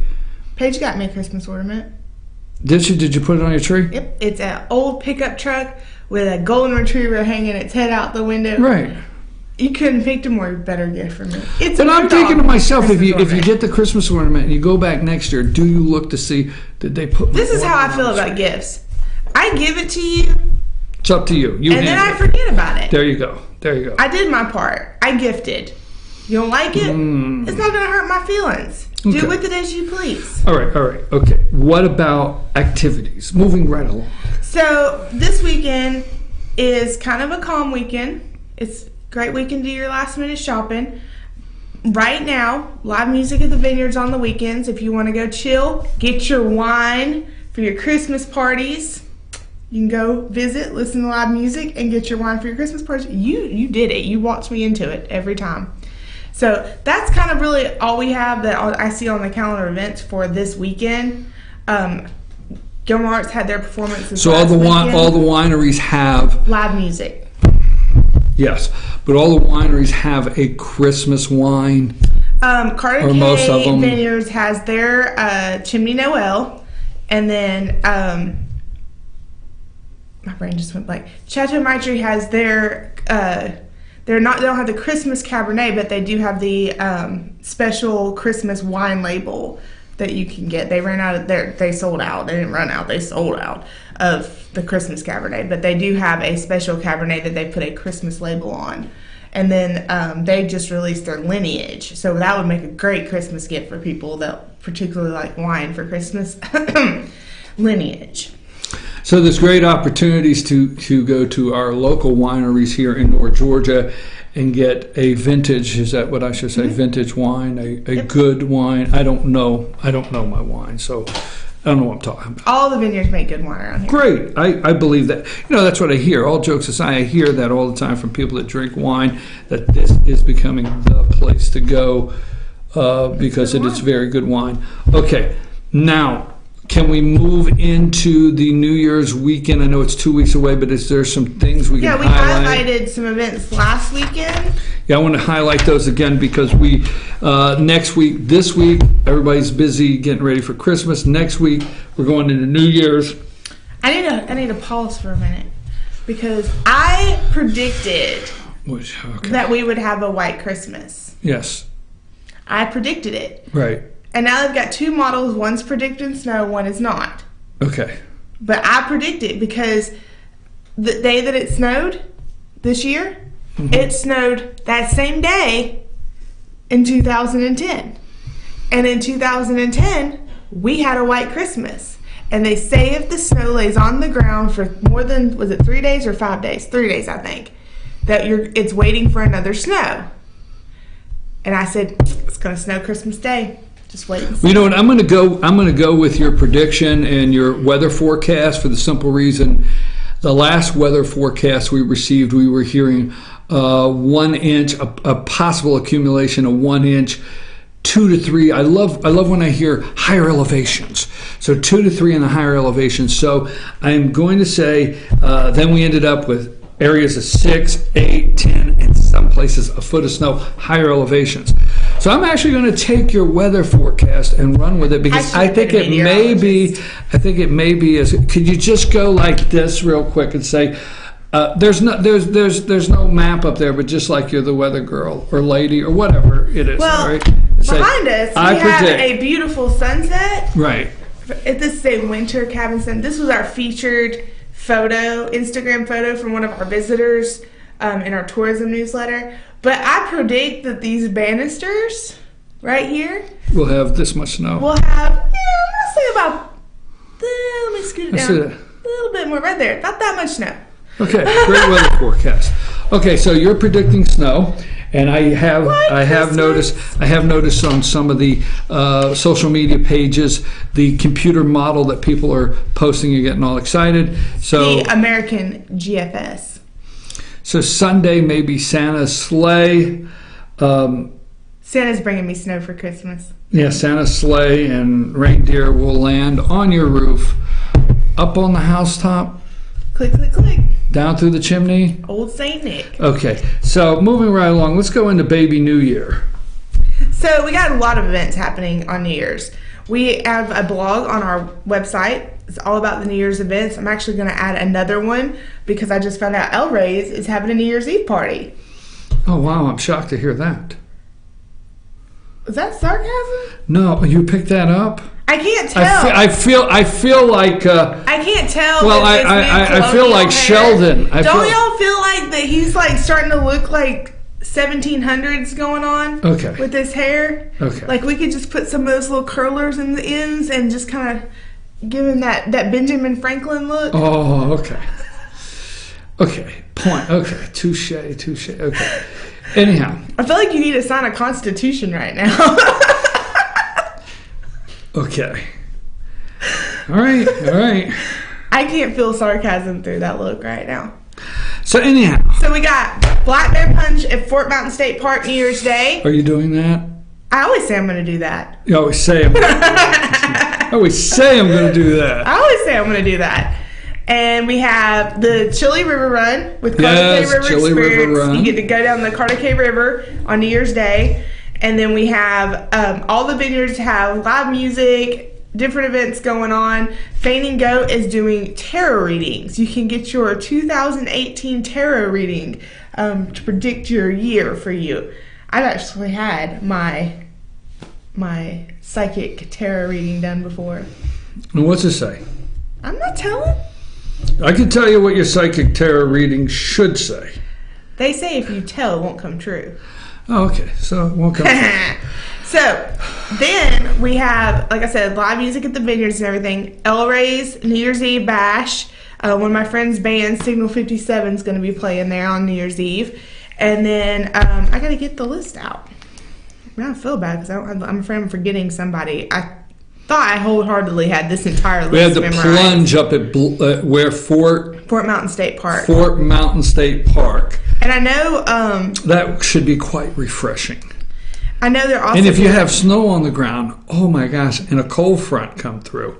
Paige got me a Christmas ornament. Did you put it on your tree? Yep. It's an old pickup truck with a golden retriever hanging its head out the window. Right. You couldn't pick a more better gift for me. But I'm thinking to myself, if you get the Christmas ornament and you go back next year, do you look to see did they put? This is how I feel about gifts. I give it to you. It's up to you. And then I forget about it. There you go. I did my part. I gifted. You don't like it? It's not going to hurt my feelings. Okay. Do with it as you please. All right. Okay. What about activities? Moving right along. So this weekend is kind of a calm weekend. It's great weekend to do your last minute shopping. Right now, live music at the Vineyards on the weekends. If you want to go chill, get your wine for your Christmas parties. You can go visit, listen to live music, and get your wine for your Christmas parties. You did it. You walked me into it every time. So that's kind of really all we have that I see on the calendar events for this weekend. Gilmore Arts had their performances. So all the wineries have live music. Yes, but all the wineries have a Christmas wine. Carter Or most of K them. Vineyards has their Chimney Noel, and then my brain just went blank. Chateau Maitre has their they don't have the Christmas Cabernet, but they do have the special Christmas wine label that you can get. They ran out of they sold out. They didn't run out. They sold out of the Christmas Cabernet, but they do have a special Cabernet that they put a Christmas label on. And then they just released their Lineage. So that would make a great Christmas gift for people that particularly like wine for Christmas. Lineage. So there's great opportunities to go to our local wineries here in North Georgia and get a vintage, is that what I should say, vintage wine, a good wine. I don't know my wine, so I don't know what I'm talking about. All the vineyards make good wine around here. Great. I believe that. That's what I hear. All jokes aside, I hear that all the time from people that drink wine, that this is becoming the place to go because it is very good wine. Okay. Now, can we move into the New Year's weekend? I know it's 2 weeks away, but is there some things we can highlight? Yeah, we highlighted some events last weekend. Yeah, I want to highlight those again because we this week, everybody's busy getting ready for Christmas. Next week, we're going into New Year's. I need to pause for a minute because I predicted that we would have a white Christmas. Yes. I predicted it. Right. And now they've got two models. One's predicting snow, one is not. Okay. But I predicted because the day that it snowed this year, it snowed that same day in 2010. And in 2010, we had a white Christmas. And they say if the snow lays on the ground for more than, was it 3 days or 5 days? 3 days, I think, that it's waiting for another snow. And I said, it's going to snow Christmas Day. Just wait and see. You know what? I'm going to go with your prediction and your weather forecast for the simple reason the last weather forecast we received, we were hearing 1 inch, a possible accumulation of 1 inch, 2 to 3. I love when I hear higher elevations. So 2 to 3 in the higher elevations. So I'm going to say then we ended up with areas of 6, 8, 10, and some places a foot of snow, higher elevations. So I'm actually going to take your weather forecast and run with it because I think it may be. Could you just go like this real quick and say, there's no map up there, but just like you're the weather girl or lady or whatever it is. Well, right? behind us we have a beautiful sunset. Right. This is a winter cabin sun. This was our featured Instagram photo from one of our visitors in our tourism newsletter. But I predict that these banisters right here will have this much snow. We'll have, let's say about, let me scoot it down a little bit more right there. Not that much snow. Okay, great weather forecast. Okay, so you're predicting snow, and I have noticed on some of the social media pages the computer model that people are posting and getting all excited. So the American GFS. So Sunday maybe Santa's sleigh. Santa's bringing me snow for Christmas. Yeah, Santa's sleigh and reindeer will land on your roof, up on the housetop. Click, click, click. Down through the chimney. Old St. Nick. Okay, so moving right along, let's go into Baby New Year. So we got a lot of events happening on New Year's. We have a blog on our website. It's all about the New Year's events. I'm actually going to add another one because I just found out El Rey's is having a New Year's Eve party. Oh, wow. I'm shocked to hear that. Was that sarcasm? No, you picked that up? I can't tell. I feel like... I can't tell. Well, I feel like Sheldon. Don't y'all feel like that he's like starting to look like 1700s going on with his hair? Okay. Like we could just put some of those little curlers in the ends and just kind of give him that Benjamin Franklin look. Oh, okay. Okay, point. Okay, touche. Okay. Anyhow. I feel like you need to sign a constitution right now. Okay. All right. I can't feel sarcasm through that look right now. So anyhow. So we got Black Bear Punch at Fort Mountain State Park New Year's Day. Are you doing that? I always say I'm going to do that. You always say I'm going to do that. I always say I'm going to do that. And we have the Chili River Run with Carter K River Chili Experience. River Run. You get to go down the Carter K River on New Year's Day. And then we have all the vineyards have live music, different events going on. Fainting Goat is doing tarot readings. You can get your 2018 tarot reading to predict your year for you. I've actually had my psychic tarot reading done before. And what's it say? I'm not telling. I can tell you what your psychic tarot reading should say. They say if you tell, it won't come true. Oh, okay. So it won't come true. So then we have, like I said, live music at the vineyards and everything. El Rey's New Year's Eve Bash. One of my friend's band, Signal 57, is going to be playing there on New Year's Eve. And then I got to get the list out. I don't feel bad because I'm afraid I'm forgetting somebody. I thought I wholeheartedly had this entire list memorized. We had the plunge up at where Fort Mountain State Park. Fort Mountain State Park. And I know that should be quite refreshing. I know they're also. And if you have snow on the ground, oh my gosh, and a cold front come through,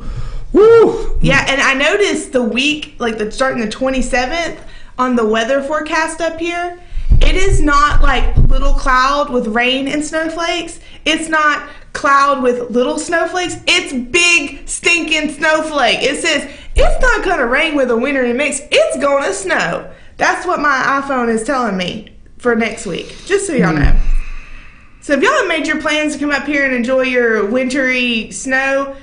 woo! Yeah, and I noticed the week, like starting the 27th, on the weather forecast up here, it is not like little cloud with rain and snowflakes. It's not cloud with little snowflakes. It's big stinking snowflake. It says it's not gonna rain with a wintry mix. It's gonna snow. That's what my iPhone is telling me for next week. Just so y'all know. So if y'all have made your plans to come up here and enjoy your wintry snow,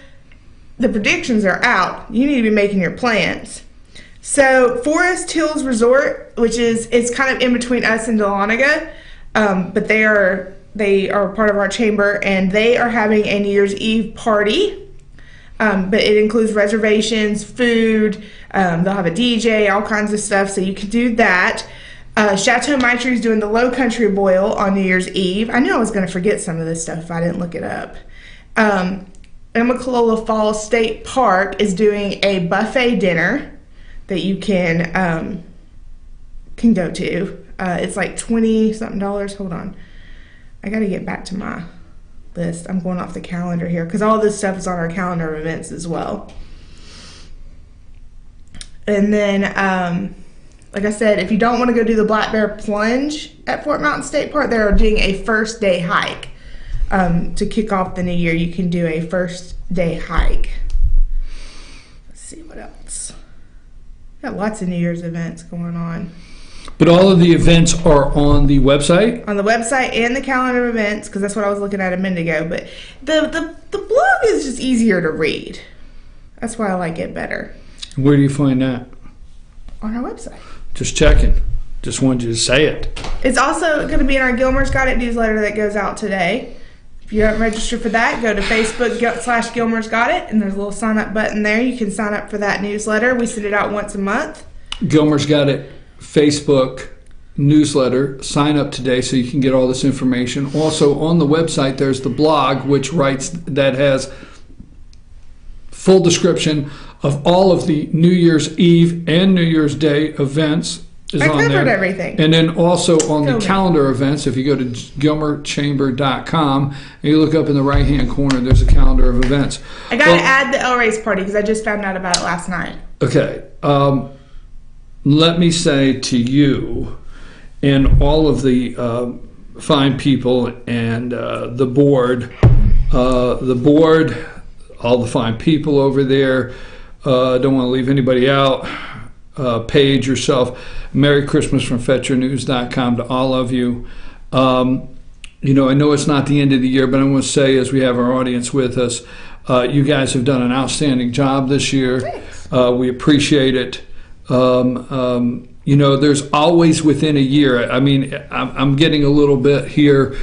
the predictions are out. You need to be making your plans. So Forest Hills Resort, which is it's kind of in between us and Dahlonega, but they are part of our chamber, and they are having a New Year's Eve party. But it includes reservations, food. They'll have a DJ, all kinds of stuff, so you can do that. Chateau Maitre is doing the Low Country Boil on New Year's Eve. I knew I was going to forget some of this stuff if I didn't look it up. Immaqualola Falls State Park is doing a buffet dinner that you can go to. It's like $20-something. Hold on. I got to get back to my list. I'm going off the calendar here because all this stuff is on our calendar of events as well. And then, like I said, if you don't want to go do the Black Bear Plunge at Fort Mountain State Park, they're doing a first day hike. To kick off the new year, you can do a first day hike. Let's see what else. Got lots of New Year's events going on. But all of the events are on the website? On the website and the calendar of events, because that's what I was looking at a minute ago. But the blog is just easier to read. That's why I like it better. Where do you find that? On our website. Just checking. Just wanted you to say it. It's also going to be in our Gilmer's Got It newsletter that goes out today. If you haven't registered for that, go to Facebook/Gilmer's Got It, and there's a little sign up button there. You can sign up for that newsletter. We send it out once a month. Gilmer's Got It Facebook newsletter. Sign up today so you can get all this information. Also on the website, there's the blog, that has full description of all of the New Year's Eve and New Year's Day events. I covered everything. And then also on the calendar events, if you go to gilmerchamber.com and you look up in the right-hand corner, there's a calendar of events. I got to add the El Rey's party because I just found out about it last night. Okay. Let me say to you and all of the fine people and the board, all the fine people over there, don't want to leave anybody out. Paige, yourself, Merry Christmas from FetcherNews.com to all of you. I know it's not the end of the year, but I want to say, as we have our audience with us, you guys have done an outstanding job this year. We appreciate it. There's always within a year. I mean, I'm getting a little bit here.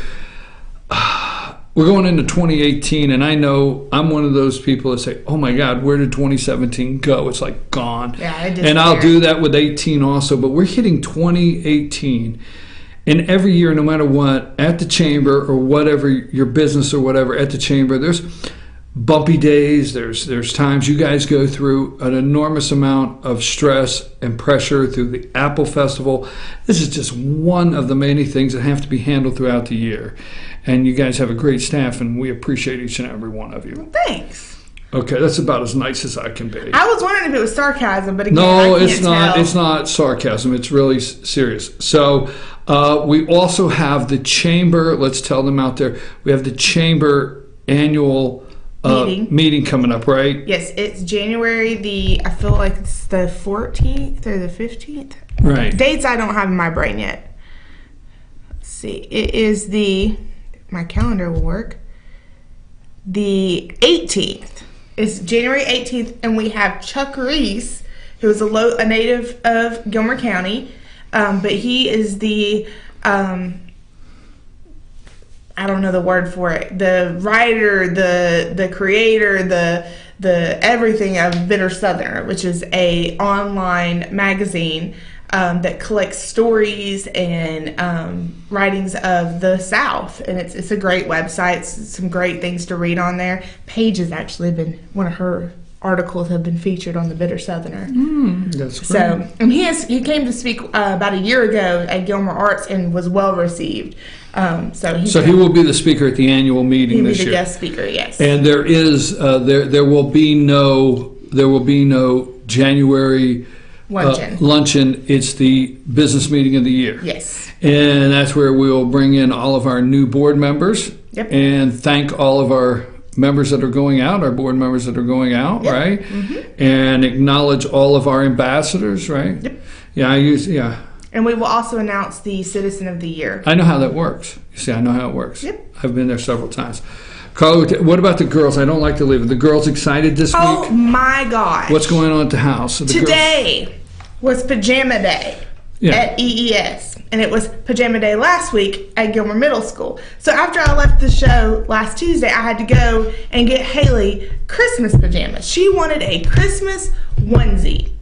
We're going into 2018, and I know I'm one of those people that say, oh my God, where did 2017 go? It's like gone. Yeah, and I'll do that with 18 also, but we're hitting 2018. And every year, no matter what, at the chamber or whatever, your business or whatever, at the chamber, there's bumpy days. There's times you guys go through an enormous amount of stress and pressure through the Apple Festival. This is just one of the many things that have to be handled throughout the year. And you guys have a great staff, and we appreciate each and every one of you. Well, thanks. Okay, that's about as nice as I can be. I was wondering if it was sarcasm, but again, no, I can't it's not. tell. It's not sarcasm. It's really serious. So, We also have the chamber. Let's tell them out there. We have the chamber annual meeting coming up, right? Yes, it's January I feel like it's the 14th or the 15th. Right. Dates I don't have in my brain yet. Let's see. It is my calendar will work. The 18th. It's January 18th, and we have Chuck Reese, who is a native of Gilmer County, but he is the I don't know the word for it. The writer, the creator, the everything of Bitter Southerner, which is a online magazine that collects stories and writings of the South, and it's a great website. Some great things to read on there. Paige has actually been one of her articles have been featured on the Bitter Southerner. That's great. So, and he came to speak about a year ago at Gilmer Arts and was well received. So he will be the speaker at the annual meeting this year. He'll be the guest speaker, yes. And there is there will be no January luncheon. It's the business meeting of the year. Yes. And that's where we will bring in all of our new board members. Yep. And thank all of our members that are going out, our board members that are going out, yep. right? Mm-hmm. And acknowledge all of our ambassadors, right? Yep. Yeah. And we will also announce the Citizen of the Year. I know how that works. You see, I know how it works. Yep. I've been there several times. Carla, what about the girls? I don't like to leave it. The girls excited this week? Oh my gosh. What's going on at the house? Today was Pajama Day at EES. And it was Pajama Day last week at Gilmer Middle School. So after I left the show last Tuesday, I had to go and get Haley Christmas pajamas. She wanted a Christmas onesie.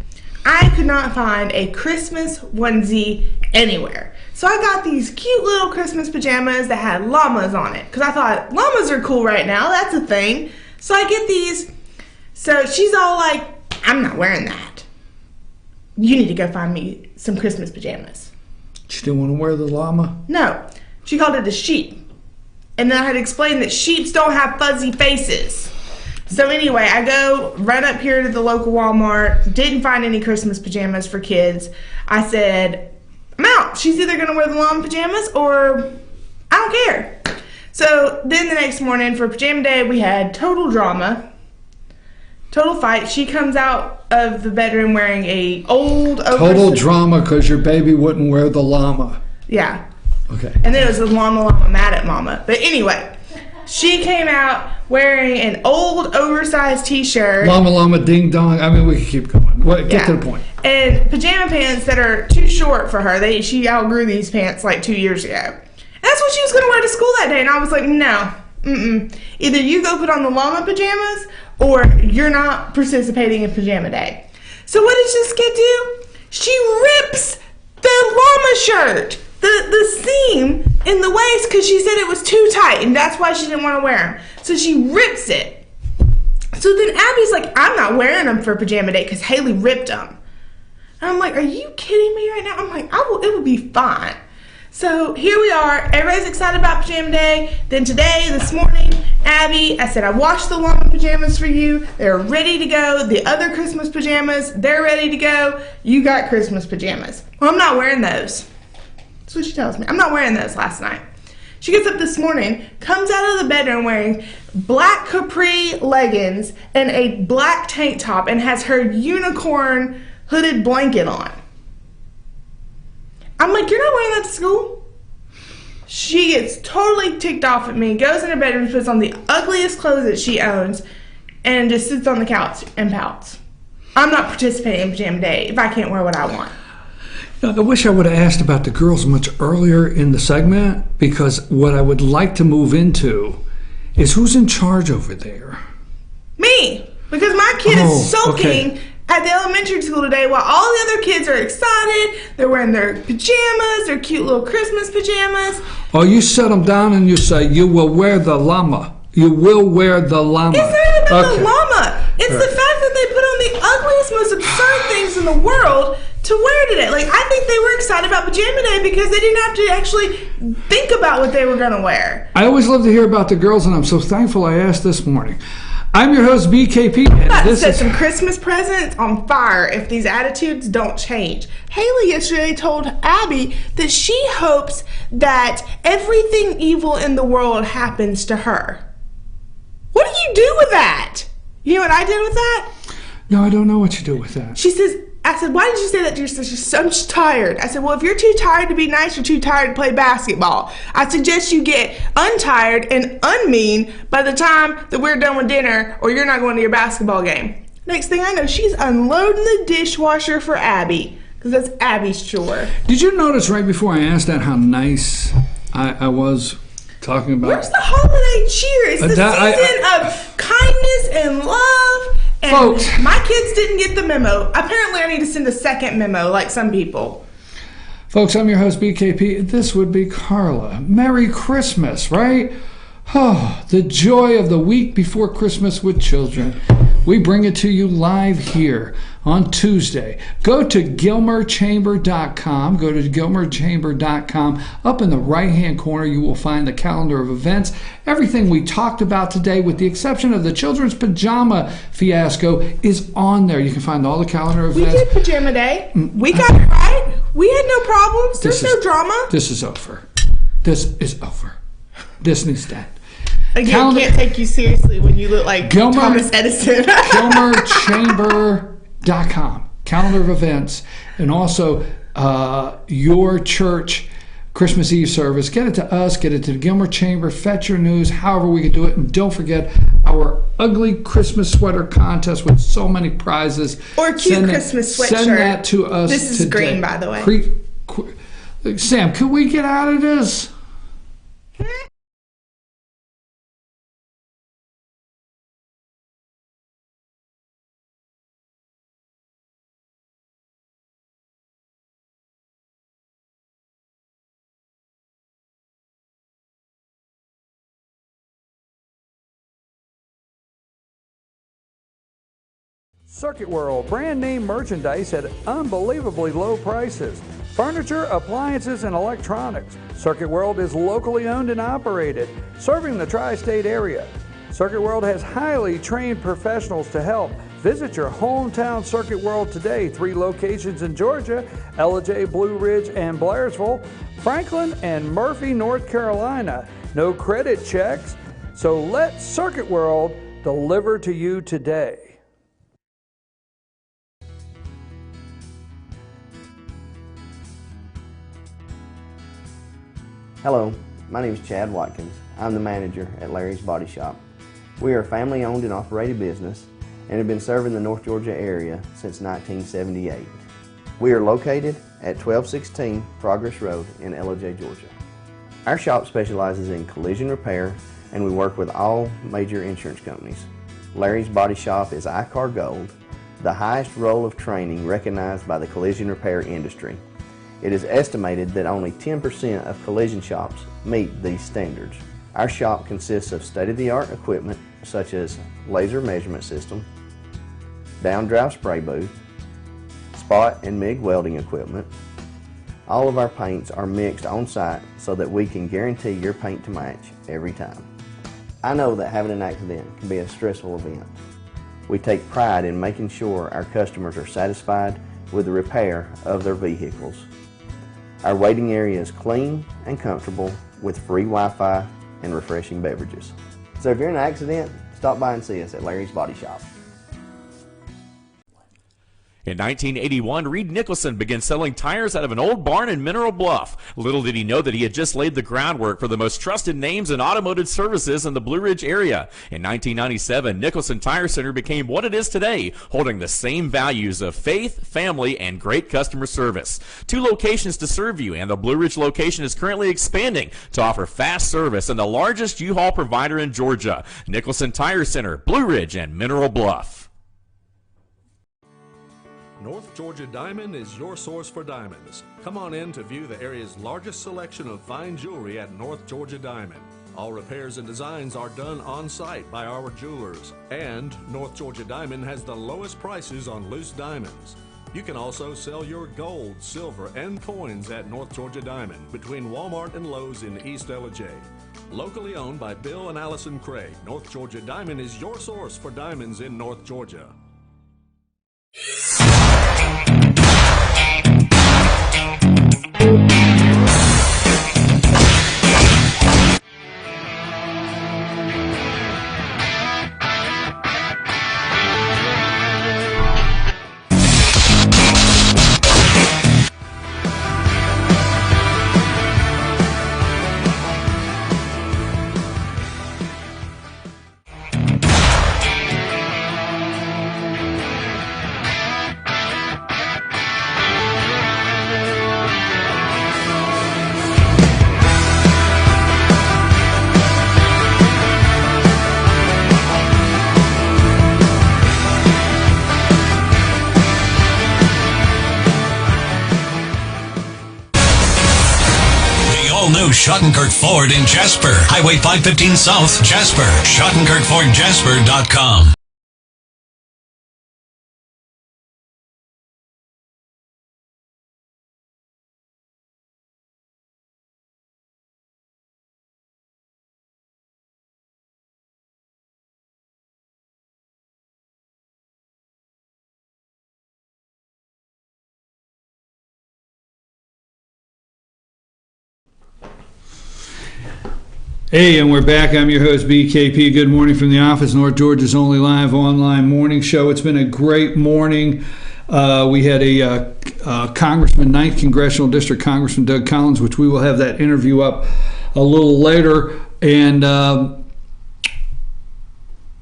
I could not find a Christmas onesie anywhere. So I got these cute little Christmas pajamas that had llamas on it. Because I thought, llamas are cool right now. That's a thing. So I get these. So she's all like, I'm not wearing that. You need to go find me some Christmas pajamas. She didn't want to wear the llama? No. She called it a sheep. And then I had to explain that sheeps don't have fuzzy faces. So anyway, I go right up here to the local Walmart. Didn't find any Christmas pajamas for kids. I said, I'm out. She's either going to wear the llama pajamas or I don't care. So then the next morning for Pajama Day, we had total drama. Total fight. She comes out of the bedroom wearing a old... Total drama because your baby wouldn't wear the llama. Yeah. Okay. And then it was the llama mad at mama. But anyway, she came out wearing an old oversized t-shirt. Llama ding dong. I mean, we can keep going. Get to the point. And pajama pants that are too short for her. She outgrew these pants like 2 years ago. And that's what she was going to wear to school that day. And I was like, no. Either you go put on the llama pajamas or you're not participating in Pajama Day. So what does this kid do? She rips the llama shirt, the seam in the waist, because she said it was too tight and that's why she didn't want to wear them. So she rips it. So then Abby's like, I'm not wearing them for Pajama Day because Haley ripped them. And I'm like, are you kidding me right now? I'm like, it will be fine. So here we are. Everybody's excited about Pajama Day. Then today, this morning, Abby, I said, I washed the llama pajamas for you. They're ready to go. The other Christmas pajamas, they're ready to go. You got Christmas pajamas. Well, I'm not wearing those. That's what she tells me. I'm not wearing those last night. She gets up this morning, comes out of the bedroom wearing black capri leggings and a black tank top and has her unicorn hooded blanket on. I'm like, you're not wearing that to school? She gets totally ticked off at me, goes in her bedroom, puts on the ugliest clothes that she owns, and just sits on the couch and pouts. I'm not participating in Pajama Day if I can't wear what I want. I wish I would have asked about the girls much earlier in the segment, because what I would like to move into is who's in charge over there. Me! Because my kid is soaking at the elementary school today while all the other kids are excited. They're wearing their pajamas, their cute little Christmas pajamas. Oh, you set them down and you say, you will wear the llama. You will wear the llama. It's not even the llama. It's the fact that they put on the ugliest, most absurd things in the world to wear today. Like, I think they were excited about Pajama Day because they didn't have to actually think about what they were going to wear. I always love to hear about the girls, and I'm so thankful I asked this morning. I'm your host, BKP. And About to this set is some Christmas presents on fire if these attitudes don't change. Haley yesterday told Abby that she hopes that everything evil in the world happens to her. What do you do with that? You know what I did with that? No, I don't know what you do with that. She says, I said, why did you say that to your sister? I'm just tired. I said, well, if you're too tired to be nice, you're too tired to play basketball. I suggest you get untired and unmean by the time that we're done with dinner or you're not going to your basketball game. Next thing I know, she's unloading the dishwasher for Abby because that's Abby's chore. Did you notice right before I asked that how nice I was talking about? Where's the holiday cheer? It's the season of kindness and love. And folks, my kids didn't get the memo. Apparently, I need to send a second memo like some people. Folks, I'm your host, BKP. This would be Carla. Merry Christmas, right? Oh, the joy of the week before Christmas with children. We bring it to you live here on Tuesday. Go to GilmerChamber.com. Go to GilmerChamber.com. Up in the right-hand corner, you will find the calendar of events. Everything we talked about today, with the exception of the children's pajama fiasco, is on there. You can find all the calendar events. We did pajama day. We got it right. We had no problems. There's no drama. This is over. This is over. This needs to end. Again, can't take you seriously when you look like Thomas Edison. GilmerChamber.com. Calendar of events. And also your church Christmas Eve service. Get it to us. Get it to the Gilmer Chamber. Fetch your news. However we can do it. And don't forget our ugly Christmas sweater contest with so many prizes. Or a cute Christmas sweatshirt. Send that to us This is today. green, by the way. Sam, can we get out of this? Circuit World, brand name merchandise at unbelievably low prices. Furniture, appliances, and electronics. Circuit World is locally owned and operated, serving the tri-state area. Circuit World has highly trained professionals to help. Visit your hometown Circuit World today. 3 locations in Georgia: Ellijay, Blue Ridge, and Blairsville, Franklin, and Murphy, North Carolina. No credit checks, so let Circuit World deliver to you today. Hello, my name is Chad Watkins. I'm the manager at Larry's Body Shop. We are a family-owned and operated business and have been serving the North Georgia area since 1978. We are located at 1216 Progress Road in Ellijay, Georgia. Our shop specializes in collision repair and we work with all major insurance companies. Larry's Body Shop is ICAR Gold, the highest role of training recognized by the collision repair industry. It is estimated that only 10% of collision shops meet these standards. Our shop consists of state-of-the-art equipment such as laser measurement system, down-drive spray booth, spot and MIG welding equipment. All of our paints are mixed on-site so that we can guarantee your paint to match every time. I know that having an accident can be a stressful event. We take pride in making sure our customers are satisfied with the repair of their vehicles. Our waiting area is clean and comfortable with free Wi-Fi and refreshing beverages. So if you're in an accident, stop by and see us at Larry's Body Shop. In 1981, Reed Nicholson began selling tires out of an old barn in Mineral Bluff. Little did he know that he had just laid the groundwork for the most trusted names in automotive services in the Blue Ridge area. In 1997, Nicholson Tire Center became what it is today, holding the same values of faith, family, and great customer service. 2 locations to serve you, and the Blue Ridge location is currently expanding to offer fast service and the largest U-Haul provider in Georgia. Nicholson Tire Center, Blue Ridge, and Mineral Bluff. North Georgia Diamond is your source for diamonds. Come on in to view the area's largest selection of fine jewelry at North Georgia Diamond. All repairs and designs are done on site by our jewelers. And North Georgia Diamond has the lowest prices on loose diamonds. You can also sell your gold, silver, and coins at North Georgia Diamond between Walmart and Lowe's in East Ellijay. Locally owned by Bill and Allison Craig, North Georgia Diamond is your source for diamonds in North Georgia. All-new Schottenkirk Ford in Jasper. Highway 515 South, Jasper. SchottenkirkFordJasper.com. Hey, and we're back. I'm your host, BKP. Good morning from the office, North Georgia's only live online morning show. It's been a great morning. We had a Congressman, 9th Congressional District Congressman Doug Collins, which we will have that interview up a little later. And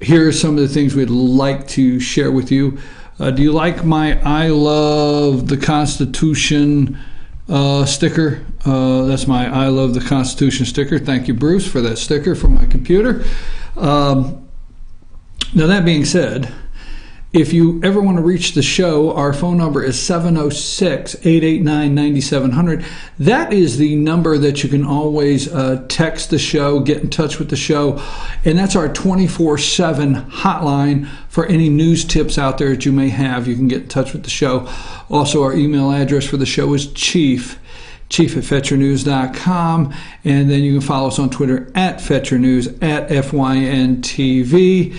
here are some of the things we'd like to share with you. Do you like my I Love the Constitution sticker? That's my I Love the Constitution sticker. Thank you, Bruce, for that sticker from my computer. Now, that being said, if you ever want to reach the show, our phone number is 706-889-9700. That is the number that you can always text the show, get in touch with the show, and that's our 24/7 hotline for any news tips out there that you may have. You can get in touch with the show. Also, our email address for the show is chief@FetcherNews.com, and then you can follow us on Twitter @FetcherNews, @FYNTV.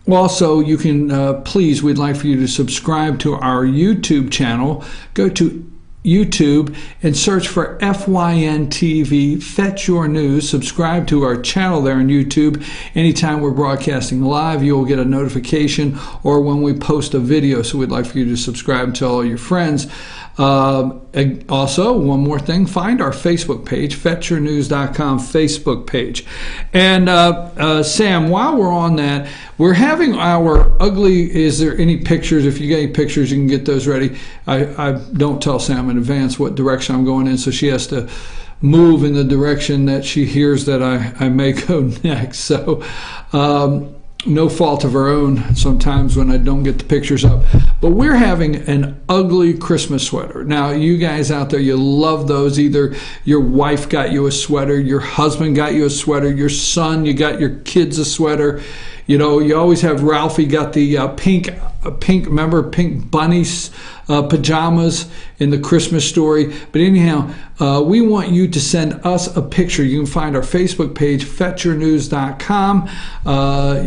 Also, you can, please, we'd like for you to subscribe to our YouTube channel. Go to YouTube and search for FYNTV, Fetch Your News. Subscribe to our channel there on YouTube. Anytime we're broadcasting live, you'll get a notification or when we post a video. So we'd like for you to subscribe and tell all your friends. Also, one more thing, find our Facebook page, FetcherNews.com Facebook page. And Sam, while we're on that, we're having our ugly, is there any pictures? If you get any pictures, you can get those ready. I don't tell Sam in advance what direction I'm going in, so she has to move in the direction that she hears that I may go next. So no fault of her own sometimes when I don't get the pictures up. But we're having an ugly Christmas sweater. Now, you guys out there, you love those. Either your wife got you a sweater, your husband got you a sweater, your son, you got your kids a sweater. You know, you always have Ralphie got the pink, remember, pink bunnies pajamas in the Christmas Story. But anyhow, we want you to send us a picture. You can find our Facebook page, FetcherNews.com.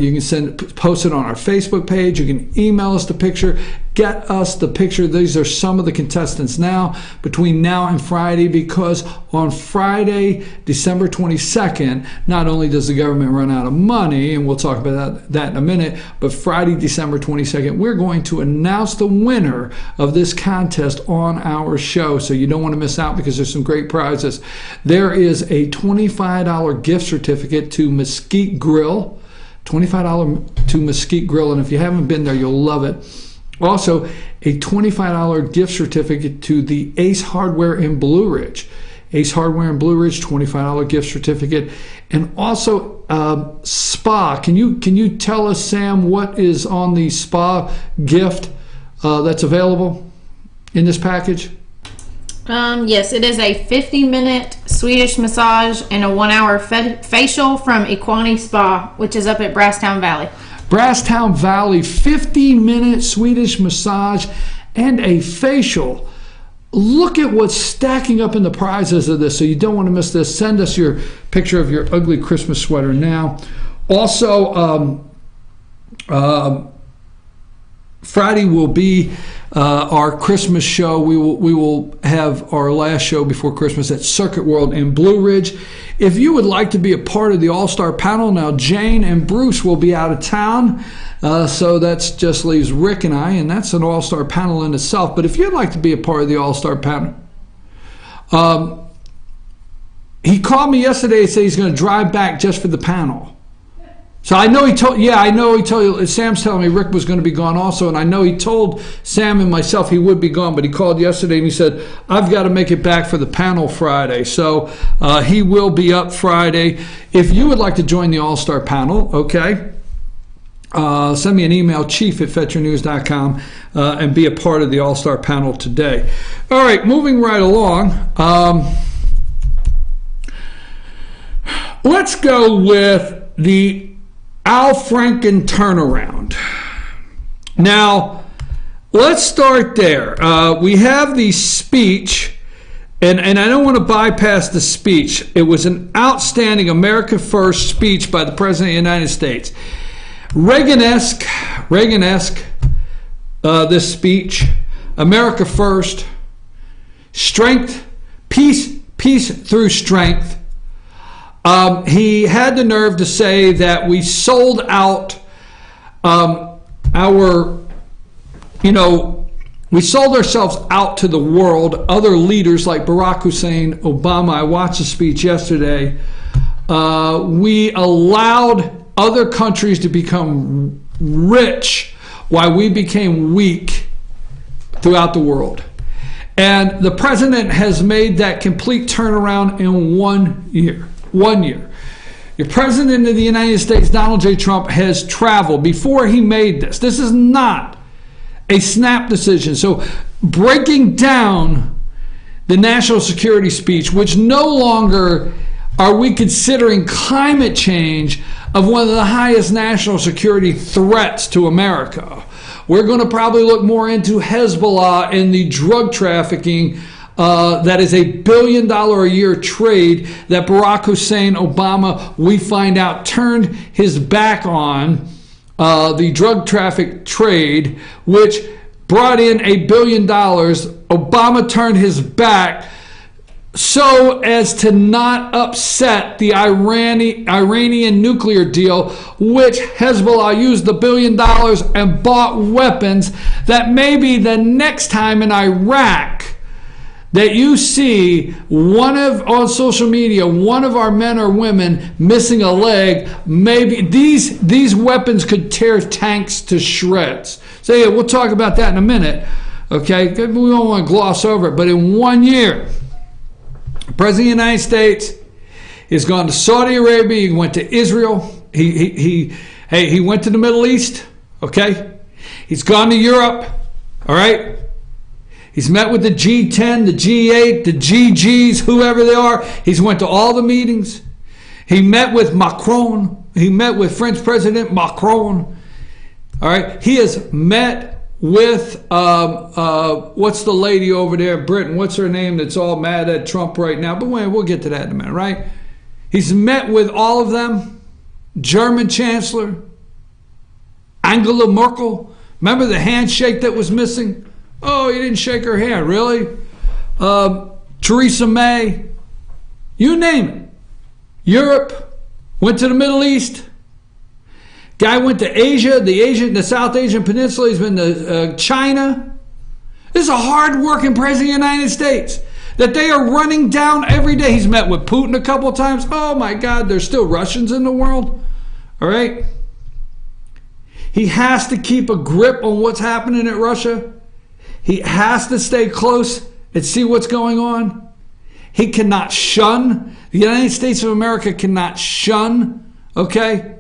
You can post it on our Facebook page. You can email us the picture. Get us the picture. These are some of the contestants now, between now and Friday, because on Friday, December 22nd, not only does the government run out of money, and we'll talk about that in a minute, but Friday, December 22nd, we're going to announce the winner of this contest on our show. So you don't want to miss out because there's some great prizes. There is a $25 gift certificate to Mesquite Grill, $25 to Mesquite Grill, and if you haven't been there, you'll love it. Also, a $25 gift certificate to the Ace Hardware in Blue Ridge. Ace Hardware in Blue Ridge, $25 gift certificate. And also, spa. Can you tell us, Sam, what is on the spa gift that's available in this package? Yes, it is a 50-minute Swedish massage and a 1-hour facial from Equani Spa, which is up at Brasstown Valley. Brasstown Valley, 50-minute Swedish massage and a facial. look at what's stacking up in the prizes of this, so you don't want to miss this. Send us your picture of your ugly Christmas sweater now. Also, Friday will be our Christmas show. We will have our last show before Christmas at Circuit World in Blue Ridge. If you would like to be a part of the All-Star panel, now Jane and Bruce will be out of town, so that just leaves Rick and I, and that's an All-Star panel in itself. But if you'd like to be a part of the All-Star panel, he called me yesterday and said he's going to drive back just for the panel. So I know he told you, Sam's telling me Rick was going to be gone also, and I know he told Sam and myself he would be gone, but he called yesterday and he said, I've got to make it back for the panel Friday. So he will be up Friday. If you would like to join the All-Star panel, okay, send me an email, chief@veterannews.com, and be a part of the All-Star panel today. All right, moving right along. Let's go with the Al Franken turnaround. Now, let's start there. We have the speech, and I don't want to bypass the speech. It was an outstanding America First speech by the President of the United States. Reagan-esque, this speech. America First. Strength, peace through strength. He had the nerve to say that we sold out we sold ourselves out to the world. Other leaders like Barack Hussein Obama, I watched the speech yesterday. We allowed other countries to become rich while we became weak throughout the world. And the president has made that complete turnaround in 1 year. 1 year. Your president of the United States, Donald J. Trump, has traveled before he made this. This is not a snap decision. So breaking down the national security speech, which no longer are we considering climate change of one of the highest national security threats to America. We're going to probably look more into Hezbollah and the drug trafficking that is $1 billion a year trade that Barack Hussein Obama, we find out, turned his back on the drug traffic trade, which brought in $1 billion. Obama turned his back so as to not upset the Iranian nuclear deal, which Hezbollah used $1 billion and bought weapons that maybe the next time in Iraq that you see on social media, one of our men or women missing a leg, maybe these weapons could tear tanks to shreds. So yeah, we'll talk about that in a minute. Okay, we don't want to gloss over it, but in 1 year, the President of the United States has gone to Saudi Arabia, he went to Israel, he went to the Middle East, okay? He's gone to Europe, all right? He's met with the G10, the G8, the GGs, whoever they are. He's went to all the meetings. He met with Macron. He met with French President Macron. All right. He has met with, what's the lady over there in Britain? What's her name that's all mad at Trump right now? But we'll get to that in a minute, right? He's met with all of them. German Chancellor, Angela Merkel. Remember the handshake that was missing? Oh, you didn't shake her hand, really? Theresa May, you name it. Europe, went to the Middle East. Guy went to Asia, the South Asian Peninsula. He's been to China. This is a hard-working president of the United States that they are running down every day. He's met with Putin a couple of times. Oh, my God, there's still Russians in the world. All right? He has to keep a grip on what's happening at Russia. He has to stay close and see what's going on. He cannot shun. The United States of America cannot shun, okay,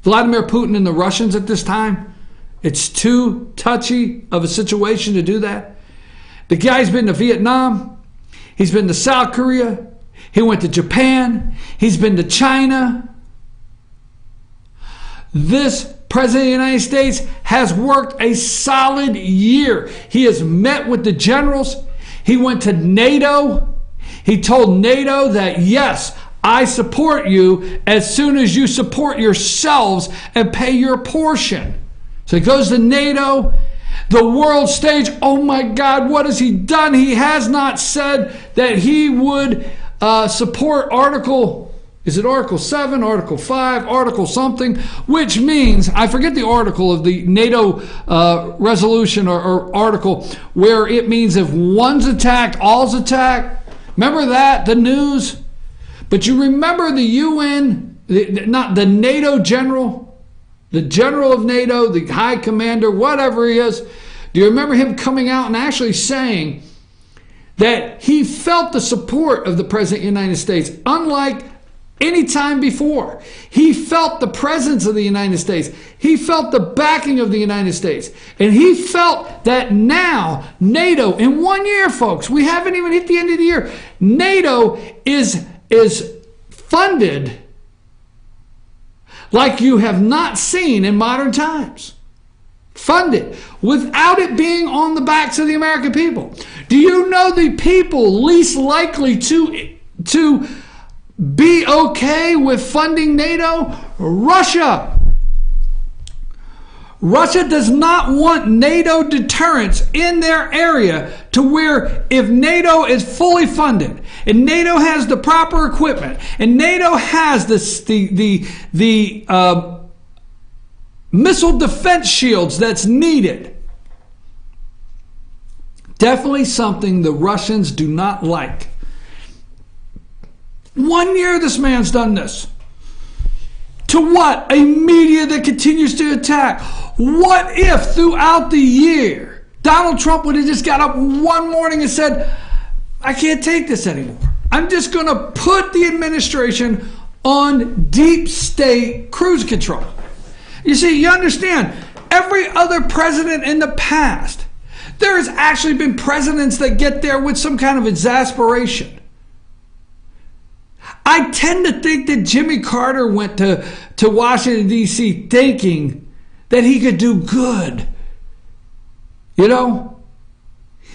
Vladimir Putin and the Russians at this time. It's too touchy of a situation to do that. The guy's been to Vietnam. He's been to South Korea. He went to Japan. He's been to China. This President of the United States has worked a solid year. He has met with the generals. He went to NATO. He told NATO that, yes, I support you as soon as you support yourselves and pay your portion. So he goes to NATO, the world stage. Oh my God, what has he done? He has not said that he would support Article 7, Article 5, Article something, which means, I forget the article of the NATO resolution or article, where it means if one's attacked, all's attacked. Remember that, the news? But you remember the UN, not the NATO general, the general of NATO, the high commander, whatever he is. Do you remember him coming out and actually saying that he felt the support of the President of the United States, unlike any time before? He felt the presence of the United States. He felt the backing of the United States. And he felt that now NATO, in 1 year, folks, we haven't even hit the end of the year, NATO is funded like you have not seen in modern times. Funded without it being on the backs of the American people. Do you know the people least likely to be okay with funding NATO? Russia. Russia does not want NATO deterrence in their area, to where if NATO is fully funded and NATO has the proper equipment and NATO has the missile defense shields that's needed. Definitely something the Russians do not like. 1 year this man's done this. To what? A media that continues to attack. What if throughout the year Donald Trump would have just got up one morning and said, I can't take this anymore. I'm just going to put the administration on deep state cruise control. You see, you understand, every other president in the past, there has actually been presidents that get there with some kind of exasperation. I tend to think that Jimmy Carter went to Washington, D.C. thinking that he could do good. You know?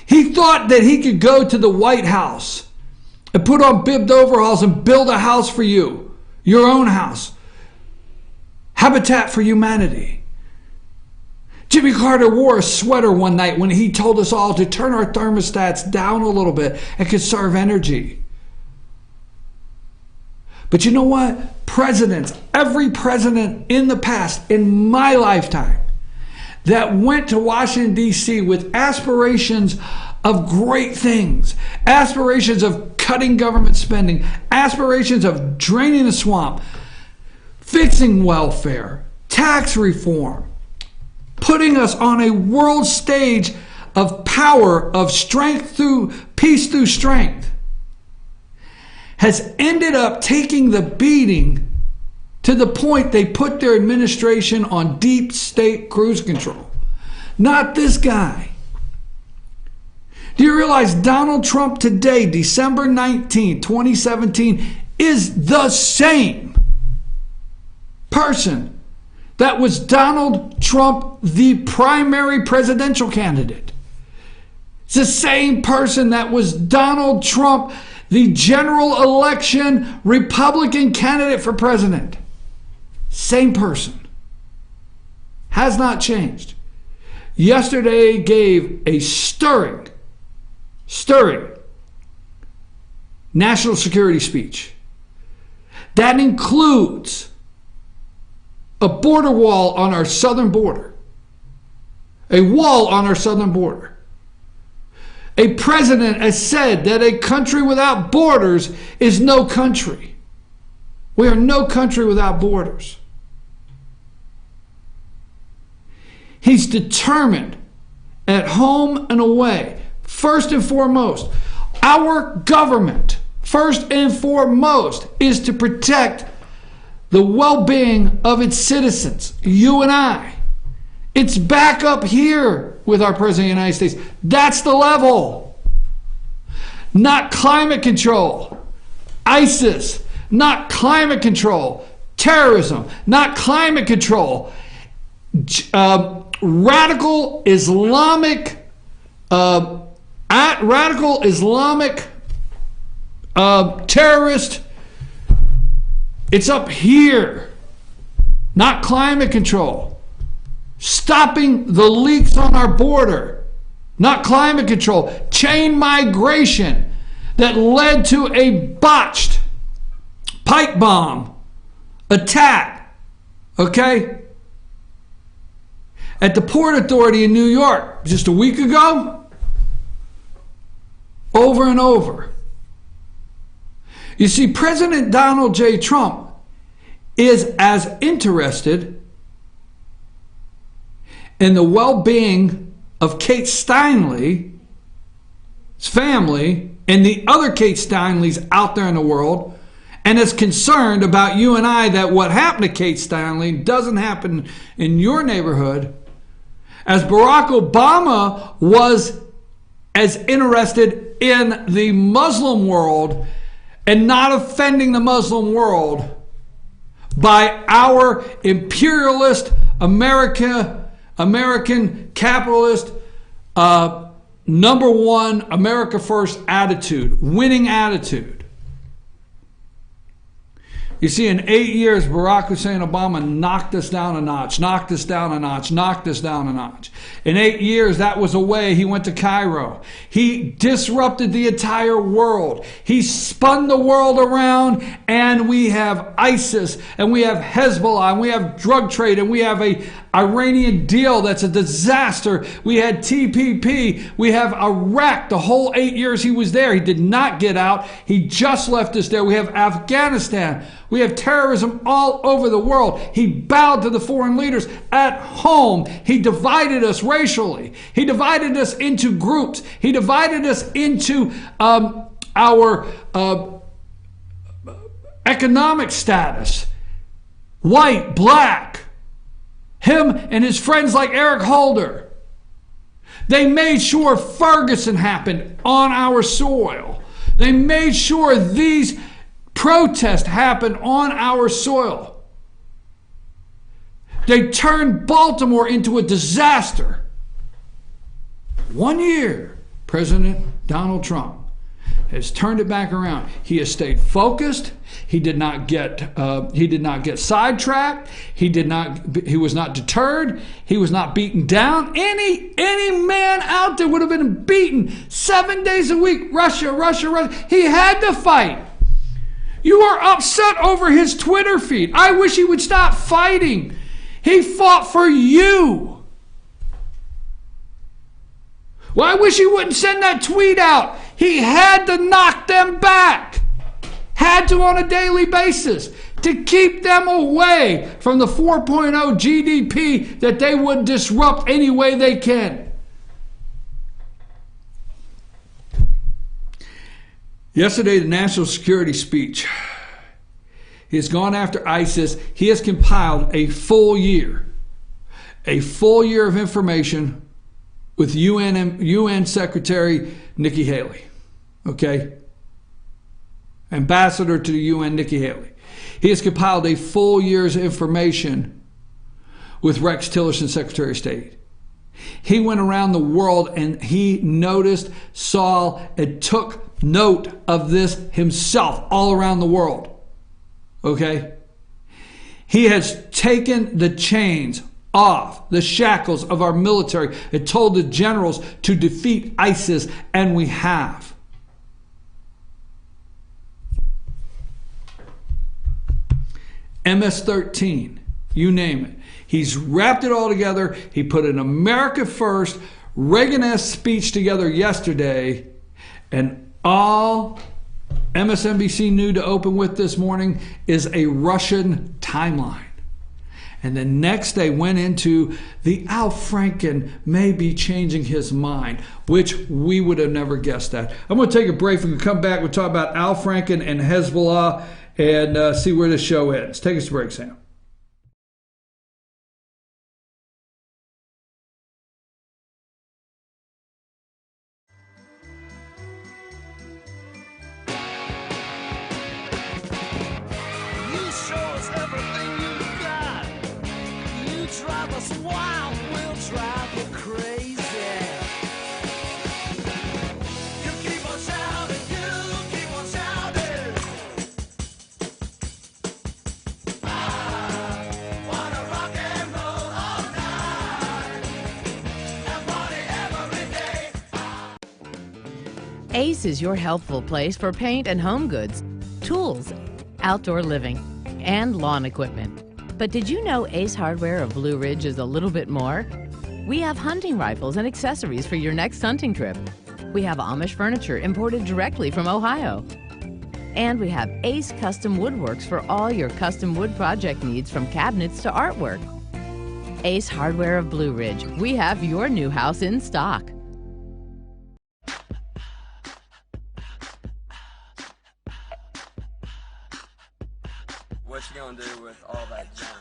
He thought that he could go to the White House and put on bibbed overalls and build a house for you, your own house. Habitat for Humanity. Jimmy Carter wore a sweater one night when he told us all to turn our thermostats down a little bit and conserve energy. But you know what? Presidents, every president in the past, in my lifetime, that went to Washington, D.C. with aspirations of great things, aspirations of cutting government spending, aspirations of draining the swamp, fixing welfare, tax reform, putting us on a world stage of power, of strength through peace through strength, has ended up taking the beating to the point they put their administration on deep state cruise control. Not this guy. Do you realize Donald Trump today, December 19, 2017, is the same person that was Donald Trump, the primary presidential candidate? It's the same person that was Donald Trump, the general election Republican candidate for president. Same person. Has not changed. Yesterday gave a stirring national security speech. That includes a border wall on our southern border. A wall on our southern border. A president has said that a country without borders is no country. We are no country without borders. He's determined at home and away, first and foremost, our government, first and foremost, is to protect the well-being of its citizens, you and I. It's back up here with our President of the United States. That's the level. Not climate control. ISIS. Not climate control. Terrorism. Not climate control. radical Islamic terrorist. It's up here, not climate control. Stopping the leaks on our border, not climate control. Chain migration that led to a botched pipe bomb attack, okay? At the Port Authority in New York just a week ago, over and over. You see, President Donald J. Trump is as interested in the well-being of Kate Steinle's family and the other Kate Steinle's out there in the world, and is concerned about you and I that what happened to Kate Steinle doesn't happen in your neighborhood, as Barack Obama was as interested in the Muslim world and not offending the Muslim world by our imperialist American capitalist number one America first attitude, winning attitude. You see, in 8 years, Barack Hussein Obama knocked us down a notch, knocked us down a notch, knocked us down a notch. In 8 years, that was a way. He went to Cairo. He disrupted the entire world. He spun the world around, and we have ISIS, and we have Hezbollah, and we have drug trade, and we have a Iranian deal that's a disaster. We had TPP. We have Iraq. The whole 8 years he was there, he did not get out. He just left us there. We have Afghanistan. We have terrorism all over the world. He bowed to the foreign leaders at home. He divided us racially. He divided us into groups. He divided us into our economic status. White, black. Him and his friends like Eric Holder. They made sure Ferguson happened on our soil. They made sure these protests happened on our soil. They turned Baltimore into a disaster. 1 year, President Donald Trump has turned it back around. He has stayed focused. He did not get sidetracked. He was not deterred. He was not beaten down. Any man out there would have been beaten 7 days a week. Russia. He had to fight. You are upset over his Twitter feed. I wish he would stop fighting. He fought for you. Well, I wish he wouldn't send that tweet out. He had to knock them back. Had to on a daily basis to keep them away from the 4.0 GDP that they would disrupt any way they can. Yesterday, the national security speech. He has gone after ISIS. He has compiled a full year of information with UN Secretary Nikki Haley. Okay? Ambassador to the UN, Nikki Haley. He has compiled a full year's information with Rex Tillerson, Secretary of State. He went around the world and he noticed, saw, and took note of this himself all around the world. Okay? He has taken the chains off, the shackles of our military, and told the generals to defeat ISIS, and we have. MS-13, you name it. He's wrapped it all together. He put an America First, Reagan-esque speech together yesterday, and all MSNBC knew to open with this morning is a Russian timeline. And the next day went into the Al Franken may be changing his mind, which we would have never guessed that. I'm going to take a break. When we come back, we'll talk about Al Franken and Hezbollah and see where the show ends. Take us a break, Sam. You show us everything you got. You drive us wild. Ace is your helpful place for paint and home goods, tools, outdoor living, and lawn equipment. But did you know Ace Hardware of Blue Ridge is a little bit more? We have hunting rifles and accessories for your next hunting trip. We have Amish furniture imported directly from Ohio. And we have Ace Custom Woodworks for all your custom wood project needs, from cabinets to artwork. Ace Hardware of Blue Ridge. We have your new house in stock. What you gonna do with all that junk?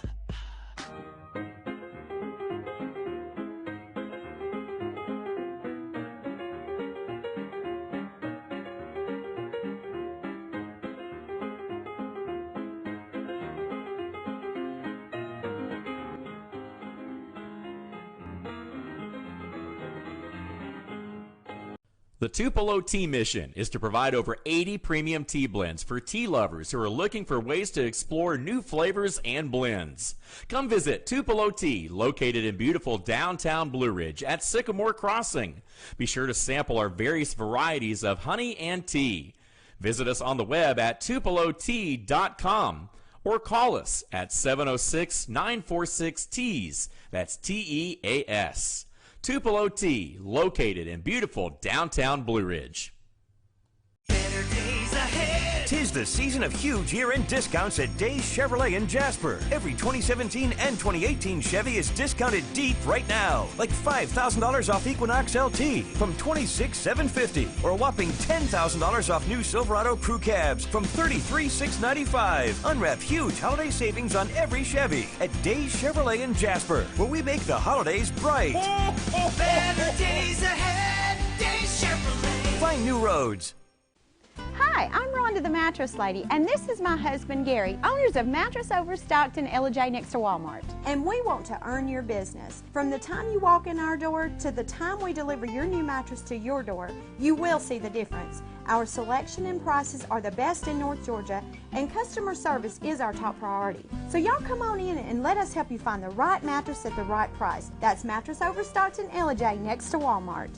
The Tupelo Tea mission is to provide over 80 premium tea blends for tea lovers who are looking for ways to explore new flavors and blends. Come visit Tupelo Tea, located in beautiful downtown Blue Ridge at Sycamore Crossing. Be sure to sample our various varieties of honey and tea. Visit us on the web at tupelotea.com or call us at 706-946-TEAS. That's TEAS. Tupelo Tea, located in beautiful downtown Blue Ridge. Better days ahead. 'Tis the season of huge year-end discounts at Days Chevrolet in Jasper. Every 2017 and 2018 Chevy is discounted deep right now. Like $5,000 off Equinox LT from $26,750, or a whopping $10,000 off new Silverado Crew Cabs from $33,695. Unwrap huge holiday savings on every Chevy at Days Chevrolet in Jasper, where we make the holidays bright. Better days ahead. Days Chevrolet. Find new roads. Hi, I'm Rhonda the Mattress Lady, and this is my husband Gary, owners of Mattress Overstocked in LJ next to Walmart. And we want to earn your business. From the time you walk in our door to the time we deliver your new mattress to your door, you will see the difference. Our selection and prices are the best in North Georgia, and customer service is our top priority. So y'all come on in and let us help you find the right mattress at the right price. That's Mattress Overstocked in LJ next to Walmart.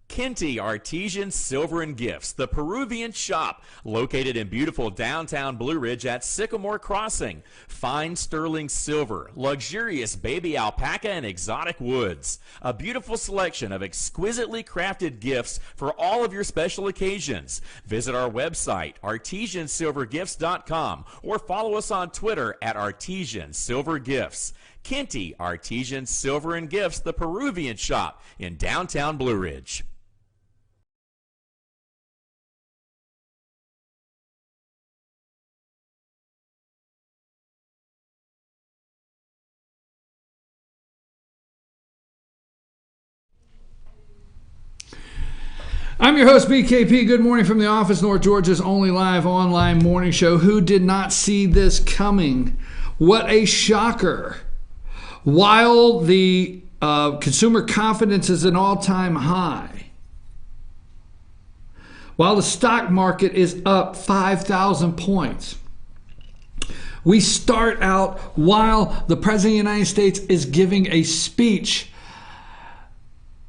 Kinty Artesian Silver and Gifts, the Peruvian shop, located in beautiful downtown Blue Ridge at Sycamore Crossing. Fine sterling silver, luxurious baby alpaca and exotic woods. A beautiful selection of exquisitely crafted gifts for all of your special occasions. Visit our website, artesiansilvergifts.com, or follow us on Twitter at Artesian Silver Gifts. Kinty Artesian Silver and Gifts, the Peruvian shop in downtown Blue Ridge. I'm your host, BKP. Good morning from the office, North Georgia's only live online morning show. Who did not see this coming? What a shocker. While the consumer confidence is an all-time high, while the stock market is up 5,000 points, we start out while the President of the United States is giving a speech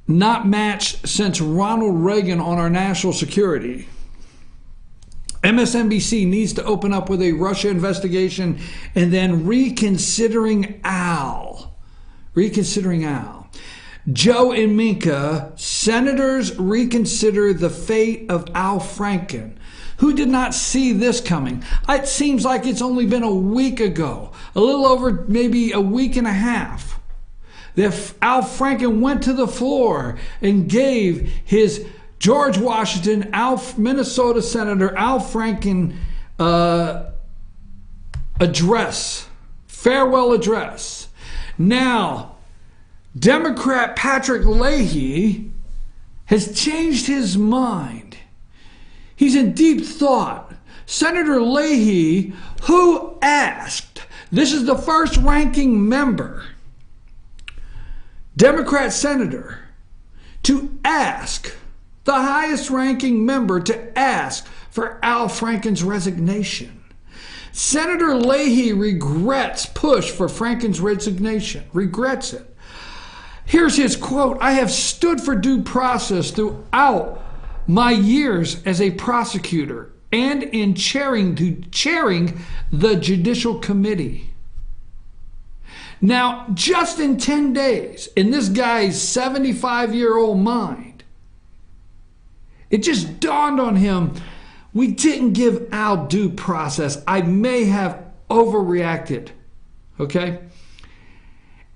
not matched since Ronald Reagan on our national security. MSNBC needs to open up with a Russia investigation, and then reconsidering Al. Joe and Minka, senators reconsider the fate of Al Franken. Who did not see this coming? It seems like it's only been a week ago, a little over maybe a week and a half, that Al Franken went to the floor and gave his George Washington, Minnesota Senator Al Franken address, farewell address. Now, Democrat Patrick Leahy has changed his mind. He's in deep thought. Senator Leahy, who asked, this is the first ranking member, Democrat senator, to ask, the highest ranking member to ask for Al Franken's resignation. Senator Leahy regrets push for Franken's resignation, regrets it. Here's his quote: "I have stood for due process throughout my years as a prosecutor and in chairing the Judicial Committee." Now, just in 10 days, in this guy's 75-year-old mind, it just dawned on him, we didn't give Al due process. I may have overreacted, okay?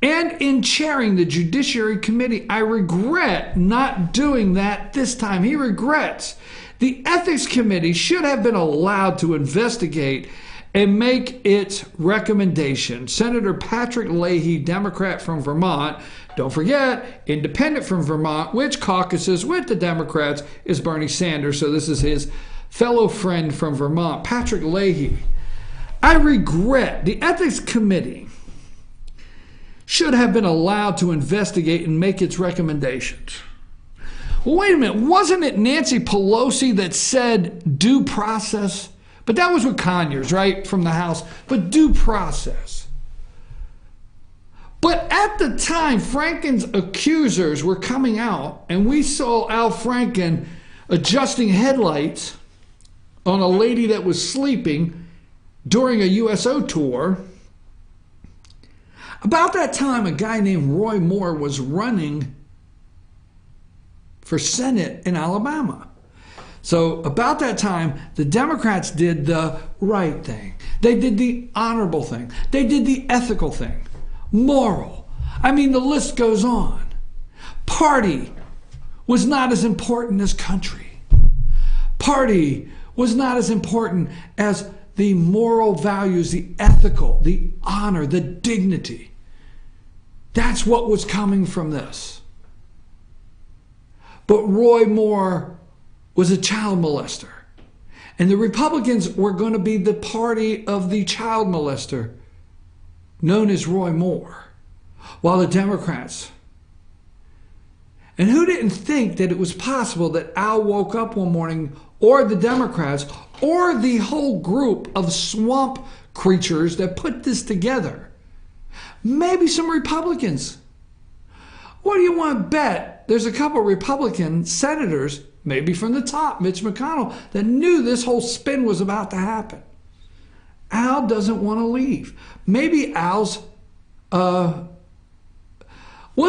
And in chairing the Judiciary Committee, I regret not doing that this time. He regrets. The Ethics Committee should have been allowed to investigate and make its recommendation. Senator Patrick Leahy, Democrat from Vermont, don't forget, independent from Vermont, which caucuses with the Democrats is Bernie Sanders, so this is his fellow friend from Vermont, Patrick Leahy. I regret the Ethics Committee should have been allowed to investigate and make its recommendations. Well, wait a minute, wasn't it Nancy Pelosi that said due process? But that was with Conyers, right, from the House. But due process. But at the time, Franken's accusers were coming out, and we saw Al Franken adjusting headlights on a lady that was sleeping during a USO tour. About that time, a guy named Roy Moore was running for Senate in Alabama. So about that time, the Democrats did the right thing. They did the honorable thing. They did the ethical thing. Moral. I mean, the list goes on. Party was not as important as country. Party was not as important as the moral values, the ethical, the honor, the dignity. That's what was coming from this. But Roy Moore was a child molester. And the Republicans were going to be the party of the child molester, known as Roy Moore, while the Democrats. And who didn't think that it was possible that Al woke up one morning, or the Democrats, or the whole group of swamp creatures that put this together? Maybe some Republicans. What do you want to bet? There's a couple Republican senators, maybe from the top, Mitch McConnell, that knew this whole spin was about to happen. Al doesn't want to leave. Maybe Al's, was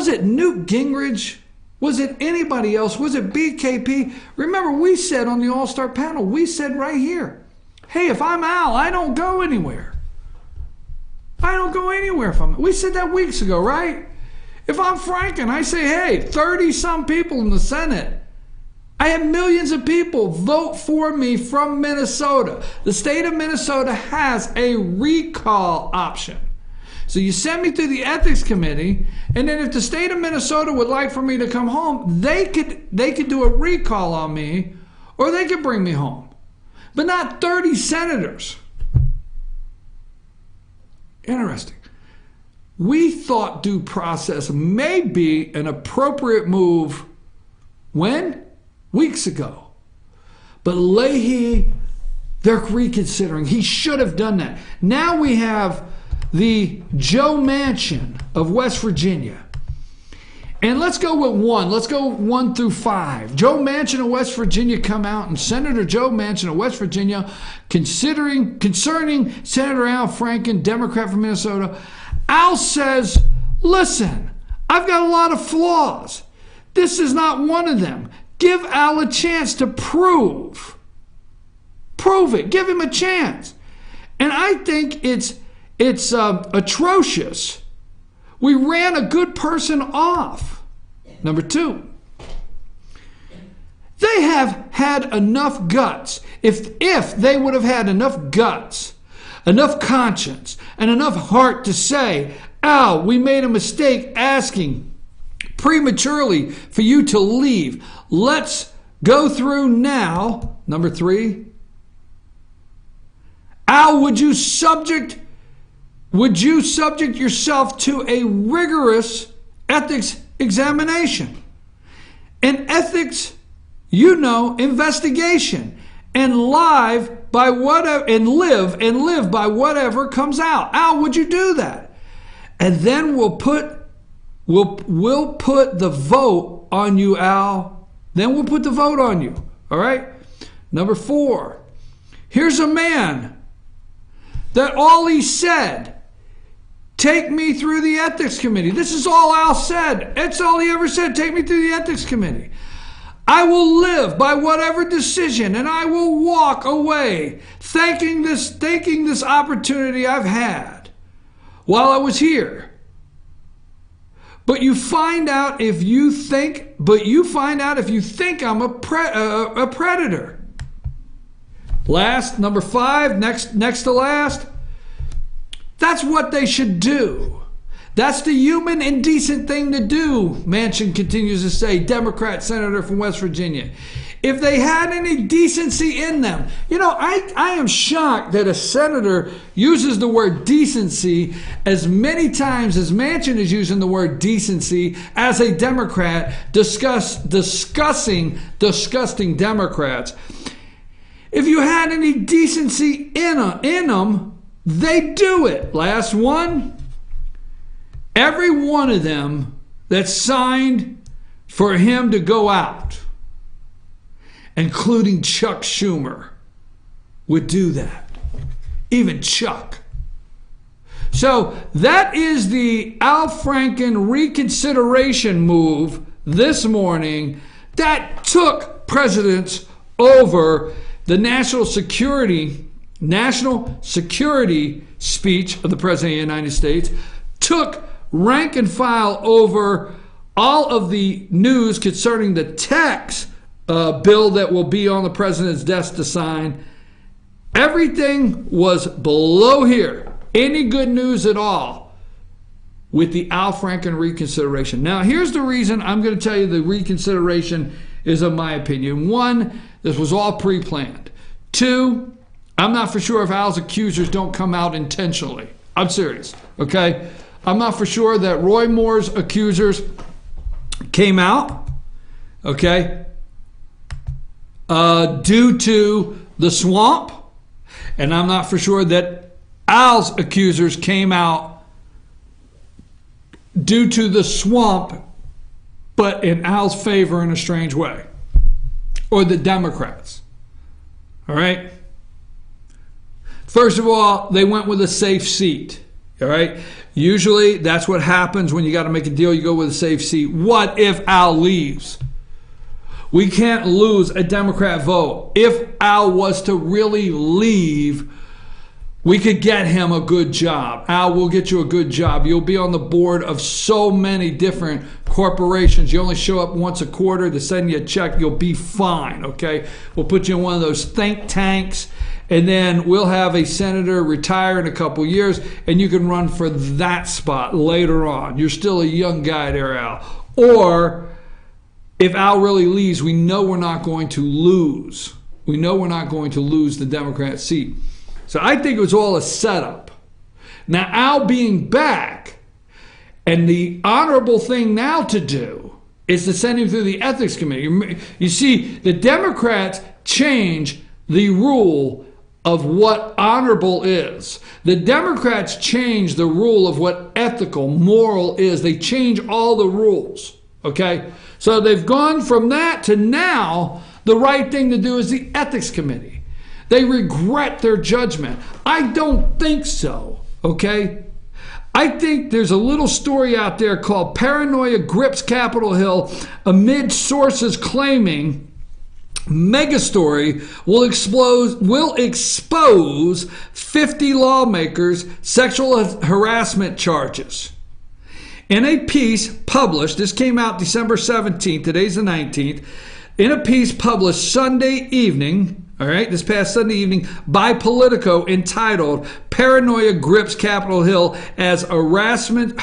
it Newt Gingrich? Was it anybody else? Was it BKP? Remember, we said on the All-Star panel, we said right here, hey, if I'm Al, I don't go anywhere. I don't go anywhere if I'm... We said that weeks ago, right? If I'm Franken, I say, hey, 30-some people in the Senate. I have millions of people vote for me from Minnesota. The state of Minnesota has a recall option. So you send me through the Ethics Committee, and then if the state of Minnesota would like for me to come home, they could do a recall on me, or they could bring me home. But not 30 senators. Interesting. We thought due process may be an appropriate move when? Weeks ago. But Leahy, they're reconsidering. He should have done that. Now we have the Joe Manchin of West Virginia. And let's go with one. Let's go 1 through 5. Joe Manchin of West Virginia come out, and Senator Joe Manchin of West Virginia, concerning Senator Al Franken, Democrat from Minnesota. Al says, listen, I've got a lot of flaws. This is not one of them. Give Al a chance to prove it. Give him a chance. And I think it's atrocious. We ran a good person off. Number 2, they have had enough guts. If they would have had enough guts, enough conscience, and enough heart to say, Al, we made a mistake asking prematurely for you to leave. Let's go through now. Number 3, Al, would you subject yourself to a rigorous ethics examination? An ethics, investigation, and live by whatever, and live by whatever comes out. Al, would you do that? And then we'll put We'll put the vote on you, Al. Then we'll put the vote on you. All right? Number 4. Here's a man that all he said, take me through the ethics committee. This is all Al said. That's all he ever said. Take me through the ethics committee. I will live by whatever decision, and I will walk away thanking this opportunity I've had while I was here. But you find out if you think I'm a predator. Last, number 5, next to last. That's what they should do. That's the human and decent thing to do, Manchin continues to say, Democrat senator from West Virginia. If they had any decency in them. You know, I am shocked that a senator uses the word decency as many times as Manchin is using the word decency as a Democrat discussing disgusting Democrats. If you had any decency in them, they do it. Last one. Every one of them that signed for him to go out, including Chuck Schumer, would do that. Even Chuck. So that is the Al Franken reconsideration move this morning that took precedence over the national security speech of the President of the United States, took rank and file over all of the news concerning the tax bill that will be on the president's desk to sign. Everything was below here. Any good news at all with the Al Franken reconsideration. Now, here's the reason I'm going to tell you the reconsideration is, in my opinion. 1, this was all pre-planned. 2, I'm not for sure if Al's accusers don't come out intentionally. I'm serious, okay? I'm not for sure that Roy Moore's accusers came out, okay, due to the swamp. And I'm not for sure that Al's accusers came out due to the swamp, but in Al's favor in a strange way. Or the Democrats. All right? First of all, they went with a safe seat. All right? Usually that's what happens when you got to make a deal. You go with a safe seat. What if Al leaves? We can't lose a Democrat vote. If Al was to really leave, we could get him a good job. Al will get you a good job. You'll be on the board of so many different corporations. You only show up once a quarter to send you a check. You'll be fine, okay? We'll put you in one of those think tanks, and then we'll have a senator retire in a couple years, and you can run for that spot later on. You're still a young guy there, Al. Or if Al really leaves, we know we're not going to lose. We know we're not going to lose the Democrat seat. So I think it was all a setup. Now, Al being back, and the honorable thing now to do is to send him through the ethics committee. You see, the Democrats change the rule of what honorable is. The Democrats change the rule of what ethical, moral is. They change all the rules, okay? So they've gone from that to now the right thing to do is the ethics committee. They regret their judgment. I don't think so, okay? I think there's a little story out there called Paranoia Grips Capitol Hill amid sources claiming megastory will expose 50 lawmakers' sexual harassment charges. In a piece published, this came out December 17th, today's the 19th, in a piece published Sunday evening, all right, this past Sunday evening, by Politico entitled Paranoia Grips Capitol Hill as Harassment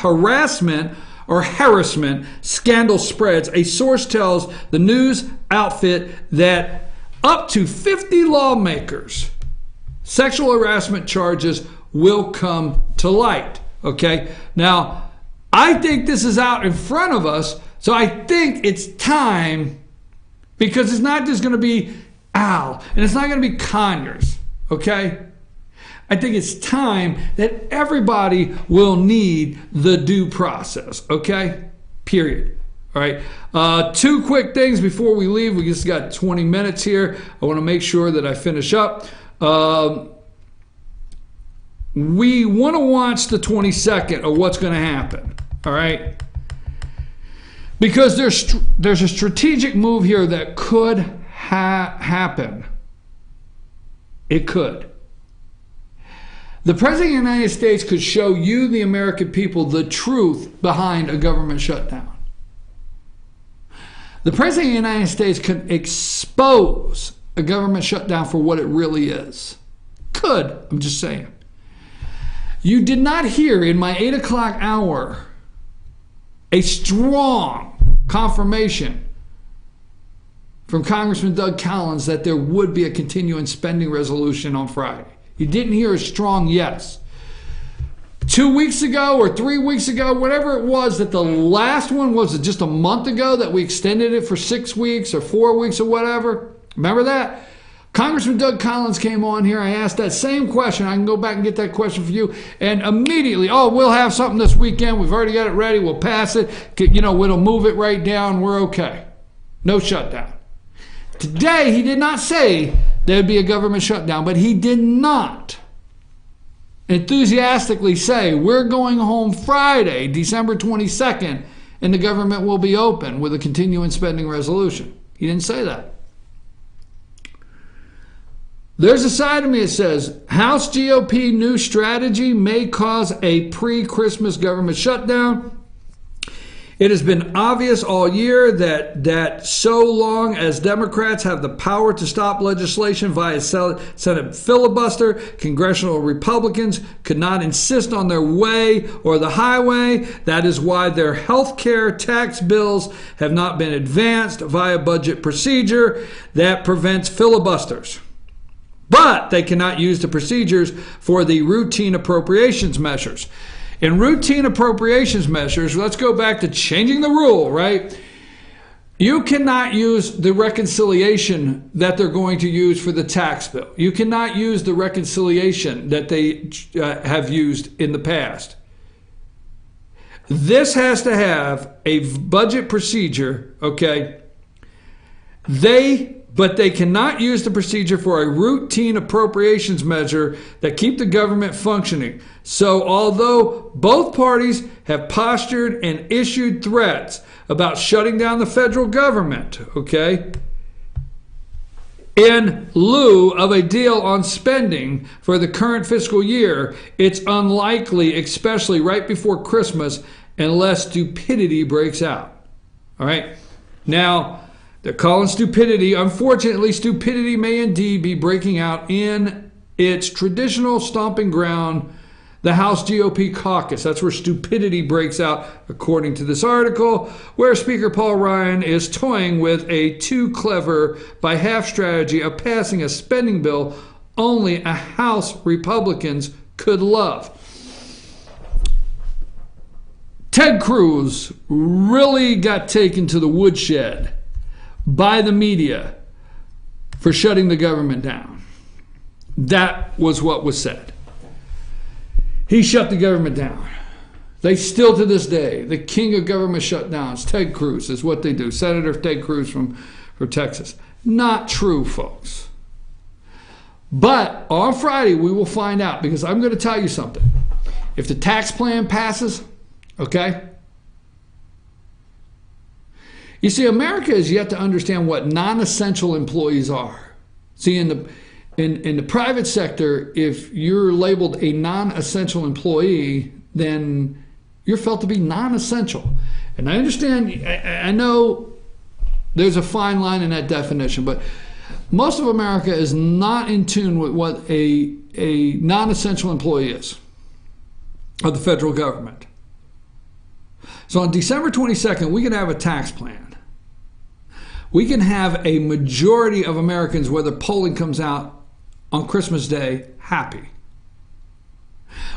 Scandal Spreads. A source tells the news outfit that up to 50 lawmakers' sexual harassment charges will come to light. Okay? Now, I think this is out in front of us, so I think it's time, because it's not just going to be Al, and it's not going to be Conyers, okay? I think it's time that everybody will need the due process, okay? period. All right. Two quick things before we leave. We just got 20 minutes here. I want to make sure that I finish up. We want to watch the 22nd of what's going to happen. All right. Because there's a strategic move here that could happen. It could. The President of the United States could show you, the American people, the truth behind a government shutdown. The President of the United States could expose a government shutdown for what it really is. Could. I'm just saying. You did not hear in my 8 o'clock hour a strong confirmation from Congressman Doug Collins that there would be a continuing spending resolution on Friday. You didn't hear a strong yes. 2 weeks ago or 3 weeks ago, whatever it was, that the last one was just a month ago that we extended it for 6 weeks or 4 weeks or whatever. Remember that? Congressman Doug Collins came on here. I asked that same question. I can go back and get that question for you. And immediately, we'll have something this weekend. We've already got it ready. We'll pass it. We'll move it right down. We're okay. No shutdown. Today, he did not say there'd be a government shutdown, but he did not enthusiastically say, we're going home Friday, December 22nd, and the government will be open with a continuing spending resolution. He didn't say that. There's a side of me that says, House GOP new strategy may cause a pre-Christmas government shutdown. It has been obvious all year that so long as Democrats have the power to stop legislation via Senate filibuster, congressional Republicans could not insist on their way or the highway. That is why their health care tax bills have not been advanced via budget procedure that prevents filibusters. But they cannot use the procedures for the routine appropriations measures. In routine appropriations measures, let's go back to changing the rule, right? You cannot use the reconciliation that they're going to use for the tax bill. You cannot use the reconciliation that they have used in the past. This has to have a budget procedure, okay? But they cannot use the procedure for a routine appropriations measure that keep the government functioning. So although both parties have postured and issued threats about shutting down the federal government, okay, in lieu of a deal on spending for the current fiscal year, it's unlikely, especially right before Christmas, unless stupidity breaks out. All right? Now, they're calling stupidity. Unfortunately, stupidity may indeed be breaking out in its traditional stomping ground, the House GOP caucus. That's where stupidity breaks out, according to this article, where Speaker Paul Ryan is toying with a too clever by half strategy of passing a spending bill only a House Republicans could love. Ted Cruz really got taken to the woodshed by the media for shutting the government down. That was what was said. He shut the government down. They still to this day, the king of government shutdowns, Ted Cruz, is what they do. Senator Ted Cruz from Texas. Not true, folks. But on Friday, we will find out, because I'm going to tell you something. If the tax plan passes, okay? You see, America is yet to understand what non-essential employees are. See, in the private sector, if you're labeled a non-essential employee, then you're felt to be non-essential. And I understand, I know there's a fine line in that definition, but most of America is not in tune with what a non-essential employee is of the federal government. So on December 22nd, we can have a tax plan. We can have a majority of Americans, whether polling comes out on Christmas Day, happy.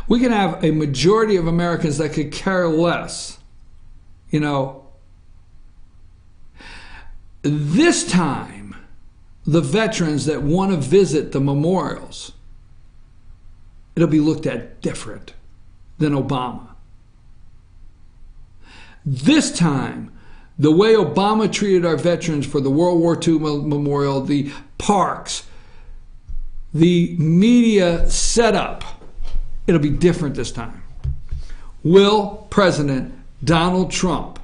We can have a majority of Americans that could care less. You know, this time, the veterans that want to visit the memorials, it'll be looked at different than Obama. This time, the way Obama treated our veterans for the World War II memorial, the parks, the media setup, it'll be different this time. Will President Donald Trump,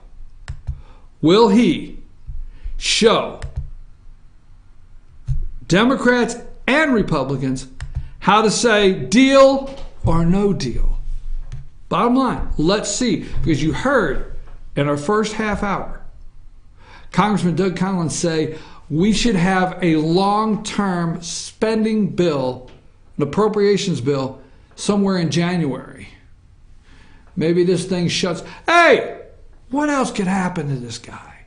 will he show Democrats and Republicans how to say deal or no deal? Bottom line, let's see, because you heard in our first half hour, Congressman Doug Collins say we should have a long-term spending bill, an appropriations bill, somewhere in January. Maybe this thing shuts. Hey, what else could happen to this guy?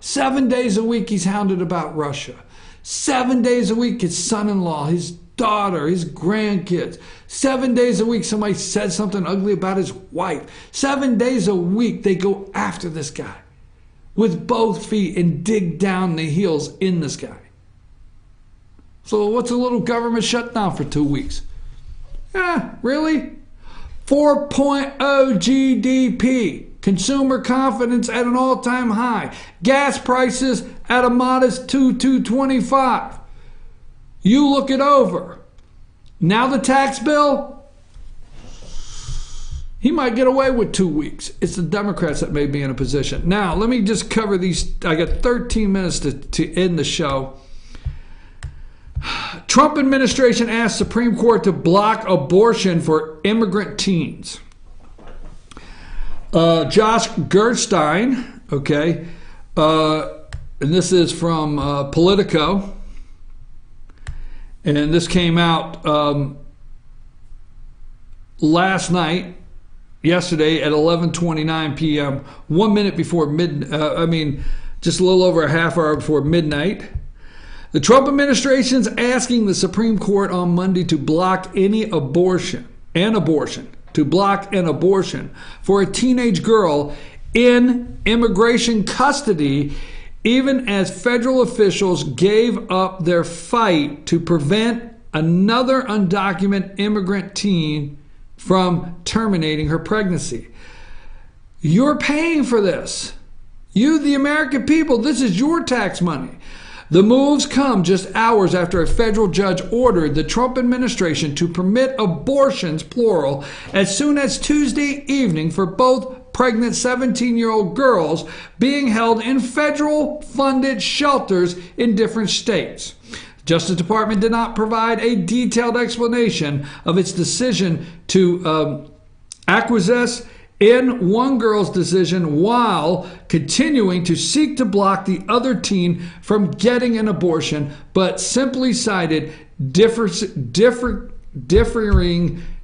7 days a week he's hounded about Russia. 7 days a week his son-in-law, his daughter, his grandkids. 7 days a week somebody said something ugly about his wife. 7 days a week they go after this guy with both feet and dig down the heels in this guy. So what's a little government shutdown for 2 weeks? Really? 4.0 GDP. Consumer confidence at an all-time high. Gas prices at a modest 2.25. You look it over. Now the tax bill, he might get away with 2 weeks. It's the Democrats that may be in a position. Now, let me just cover these. I got 13 minutes to end the show. Trump administration asked Supreme Court to block abortion for immigrant teens. Josh Gerstein, okay, and this is from Politico, and this came out last night, yesterday at 11:29 p.m., 1 minute before just a little over a half hour before midnight. The Trump administration's asking the Supreme Court on Monday to block an abortion for a teenage girl in immigration custody, even as federal officials gave up their fight to prevent another undocumented immigrant teen from terminating her pregnancy. You're paying for this. You, the American people, this is your tax money. The moves come just hours after a federal judge ordered the Trump administration to permit abortions, plural, as soon as Tuesday evening for both pregnant 17-year-old girls being held in federal-funded shelters in different states. The Justice Department did not provide a detailed explanation of its decision to acquiesce in one girl's decision while continuing to seek to block the other teen from getting an abortion, but simply cited differing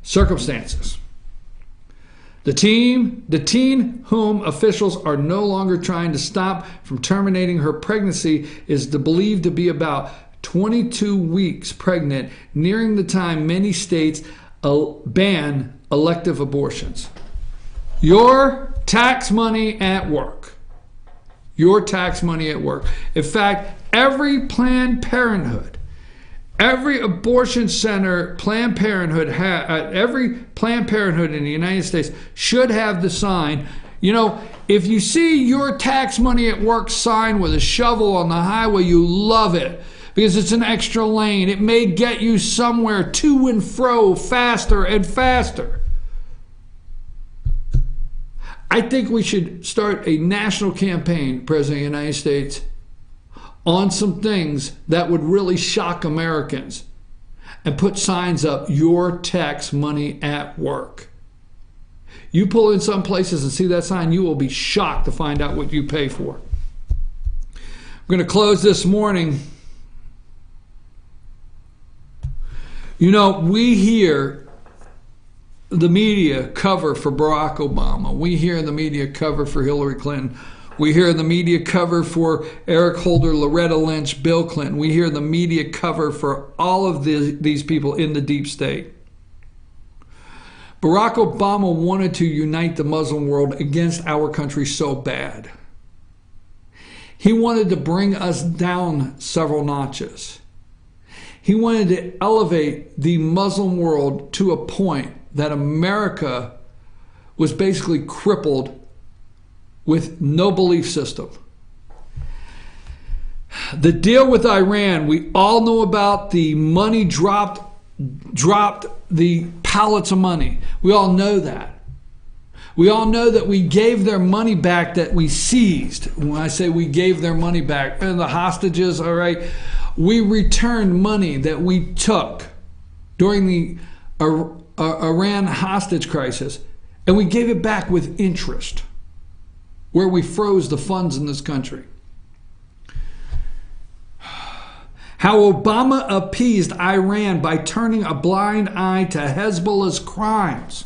circumstances. The teen whom officials are no longer trying to stop from terminating her pregnancy is believed to be about 22 weeks pregnant, nearing the time many states ban elective abortions. Your tax money at work. Your tax money at work. In fact, every Planned Parenthood, every abortion center, every Planned Parenthood in the United States should have the sign. You know, if you see your tax money at work sign with a shovel on the highway, you love it because it's an extra lane. It may get you somewhere to and fro faster and faster. I think we should start a national campaign, President of the United States, on some things that would really shock Americans and put signs up, your tax money at work. You pull in some places and see that sign, you will be shocked to find out what you pay for. I'm going to close this morning. You know, we hear the media cover for Barack Obama. We hear the media cover for Hillary Clinton. We hear the media cover for Eric Holder, Loretta Lynch, Bill Clinton. We hear the media cover for all of these people in the deep state. Barack Obama wanted to unite the Muslim world against our country so bad. He wanted to bring us down several notches. He wanted to elevate the Muslim world to a point that America was basically crippled with no belief system. The deal with Iran, we all know about the money dropped the pallets of money. We all know that. We all know that we gave their money back that we seized. When I say we gave their money back, and the hostages, all right, we returned money that we took during the Iran hostage crisis, and we gave it back with interest, where we froze the funds in this country. How Obama appeased Iran by turning a blind eye to Hezbollah's crimes.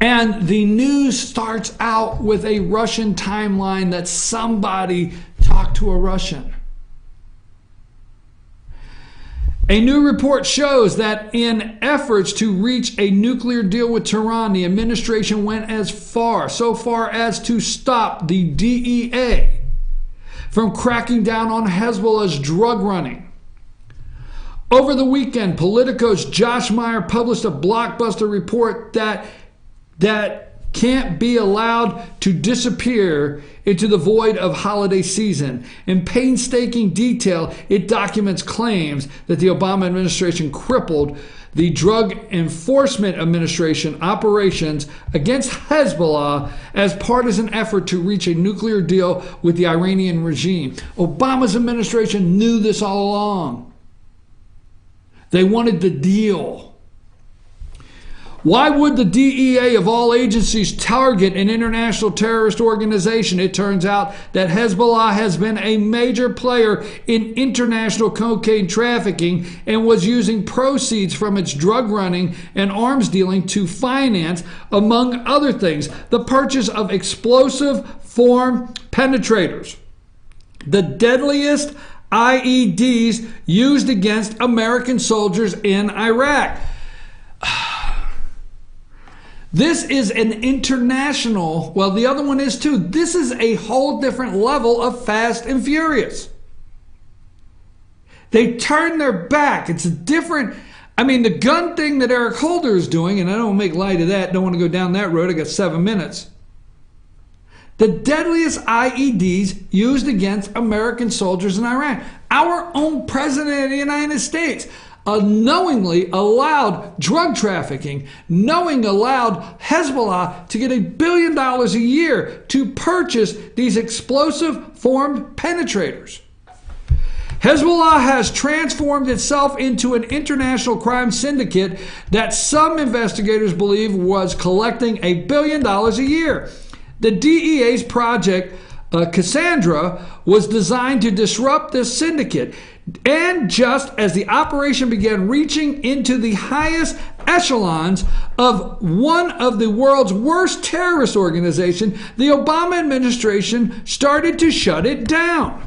And the news starts out with a Russian timeline that somebody talked to a Russian. A new report shows that in efforts to reach a nuclear deal with Tehran, the administration went so far as to stop the DEA from cracking down on Hezbollah's drug running. Over the weekend, Politico's Josh Meyer published a blockbuster report that can't be allowed to disappear into the void of holiday season. In painstaking detail, it documents claims that the Obama administration crippled the Drug Enforcement Administration operations against Hezbollah as partisan effort to reach a nuclear deal with the Iranian regime. Obama's administration knew this all along. They wanted the deal. Why would the DEA of all agencies target an international terrorist organization? It turns out that Hezbollah has been a major player in international cocaine trafficking and was using proceeds from its drug running and arms dealing to finance, among other things, the purchase of explosive form penetrators, the deadliest IEDs used against American soldiers in Iraq. This is an international, well, the other one is too. This is a whole different level of Fast and Furious. They turn their back. It's a different, the gun thing that Eric Holder is doing, and I don't make light of that, don't want to go down that road, I got 7 minutes. The deadliest IEDs used against American soldiers in Iraq. Our own president of the United States knowingly allowed drug trafficking, knowingly allowed Hezbollah to get $1 billion a year to purchase these explosive formed penetrators. Hezbollah has transformed itself into an international crime syndicate that some investigators believe was collecting $1 billion a year. The DEA's Project Cassandra was designed to disrupt this syndicate. And just as the operation began reaching into the highest echelons of one of the world's worst terrorist organizations, the Obama administration started to shut it down.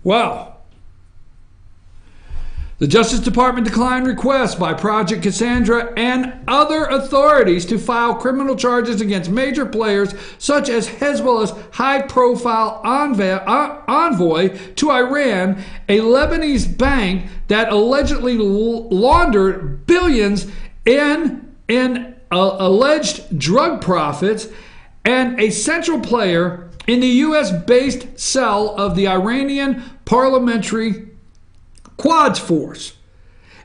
Wow. The Justice Department declined requests by Project Cassandra and other authorities to file criminal charges against major players such as Hezbollah's high-profile envoy to Iran, a Lebanese bank that allegedly laundered billions in alleged drug profits, and a central player in the U.S.-based cell of the Iranian Parliamentary Quds Force.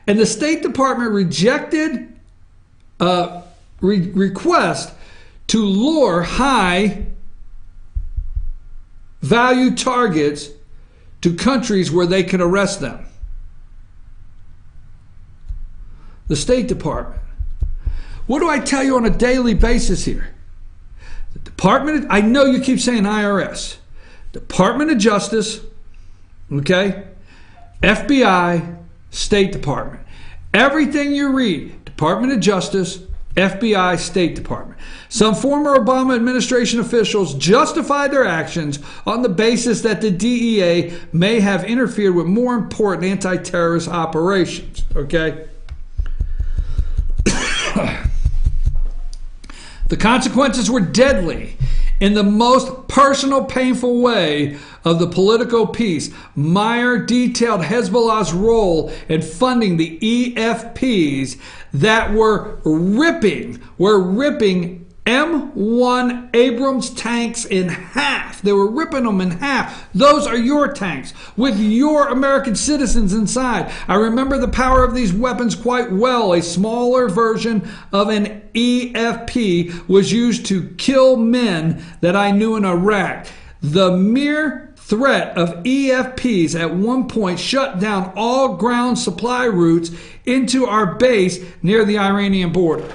And the State Department rejected a request to lure high-value targets to countries where they can arrest them. The State Department. What do I tell you on a daily basis here? The Department, I know you keep saying IRS. Department of Justice, okay? FBI, State Department. Everything you read, Department of Justice, FBI, State Department. Some former Obama administration officials justified their actions on the basis that the DEA may have interfered with more important anti-terrorist operations. Okay? The consequences were deadly. In the most personal, painful way of the political peace, Meyer detailed Hezbollah's role in funding the EFPs that were ripping M1 Abrams tanks in half. They were ripping them in half. Those are your tanks with your American citizens inside. I remember the power of these weapons quite well. A smaller version of an EFP was used to kill men that I knew in Iraq. The mere threat of EFPs at one point shut down all ground supply routes into our base near the Iranian border.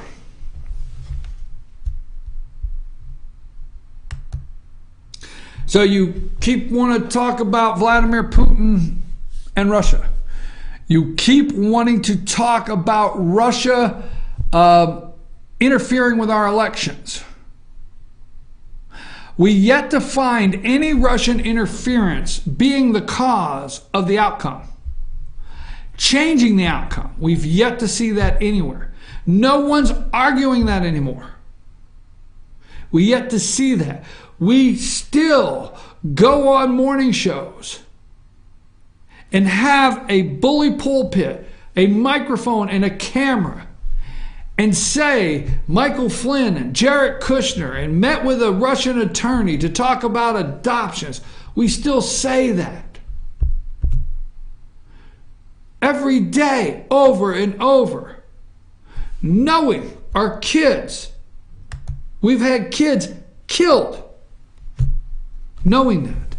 So you keep wanting to talk about Vladimir Putin and Russia. You keep wanting to talk about Russia interfering with our elections. We yet to find any Russian interference being the cause of the outcome, changing the outcome. We've yet to see that anywhere. No one's arguing that anymore. We yet to see that. We still go on morning shows and have a bully pulpit, a microphone, and a camera and say Michael Flynn and Jared Kushner and met with a Russian attorney to talk about adoptions. We still say that every day, over and over, knowing our kids. We've had kids killed knowing that.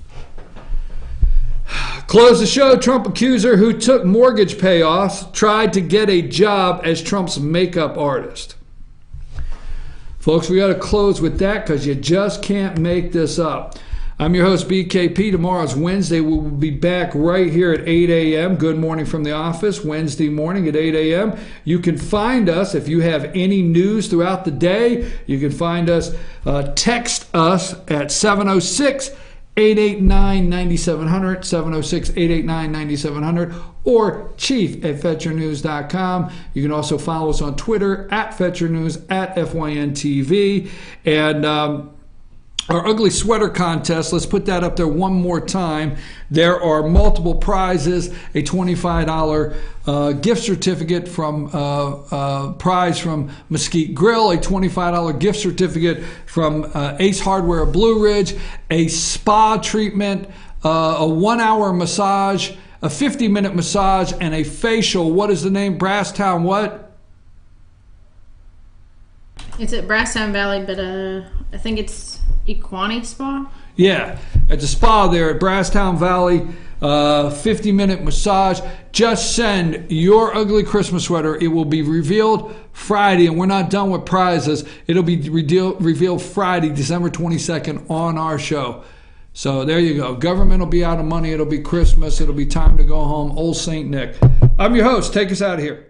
Close the show. Trump accuser who took mortgage payoffs tried to get a job as Trump's makeup artist. Folks, we got to close with that because you just can't make this up. I'm your host, BKP. Tomorrow's Wednesday. We will be back right here at 8 a.m. Good morning from the office, Wednesday morning at 8 a.m. You can find us if you have any news throughout the day. You can find us, text us at 706-889-9700, 706-889-9700, or chief@fetchernews.com. You can also follow us on Twitter at FetcherNews, at FYNTV. And our ugly sweater contest, let's put that up there one more time. There are multiple prizes, a $25 gift certificate from prize from Mesquite Grill, a $25 gift certificate from Ace Hardware of Blue Ridge, a spa treatment, a 1-hour massage, a 50-minute massage, and a facial. What is the name? Brasstown what? It's at Brasstown Valley, but I think it's Equani Spa? Yeah, at the spa there at Brasstown Valley, 50-minute massage. Just send your ugly Christmas sweater. It will be revealed Friday, and we're not done with prizes. It'll be revealed Friday, December 22nd on our show. So there you go. Government will be out of money. It'll be Christmas. It'll be time to go home. Old St. Nick. I'm your host. Take us out of here.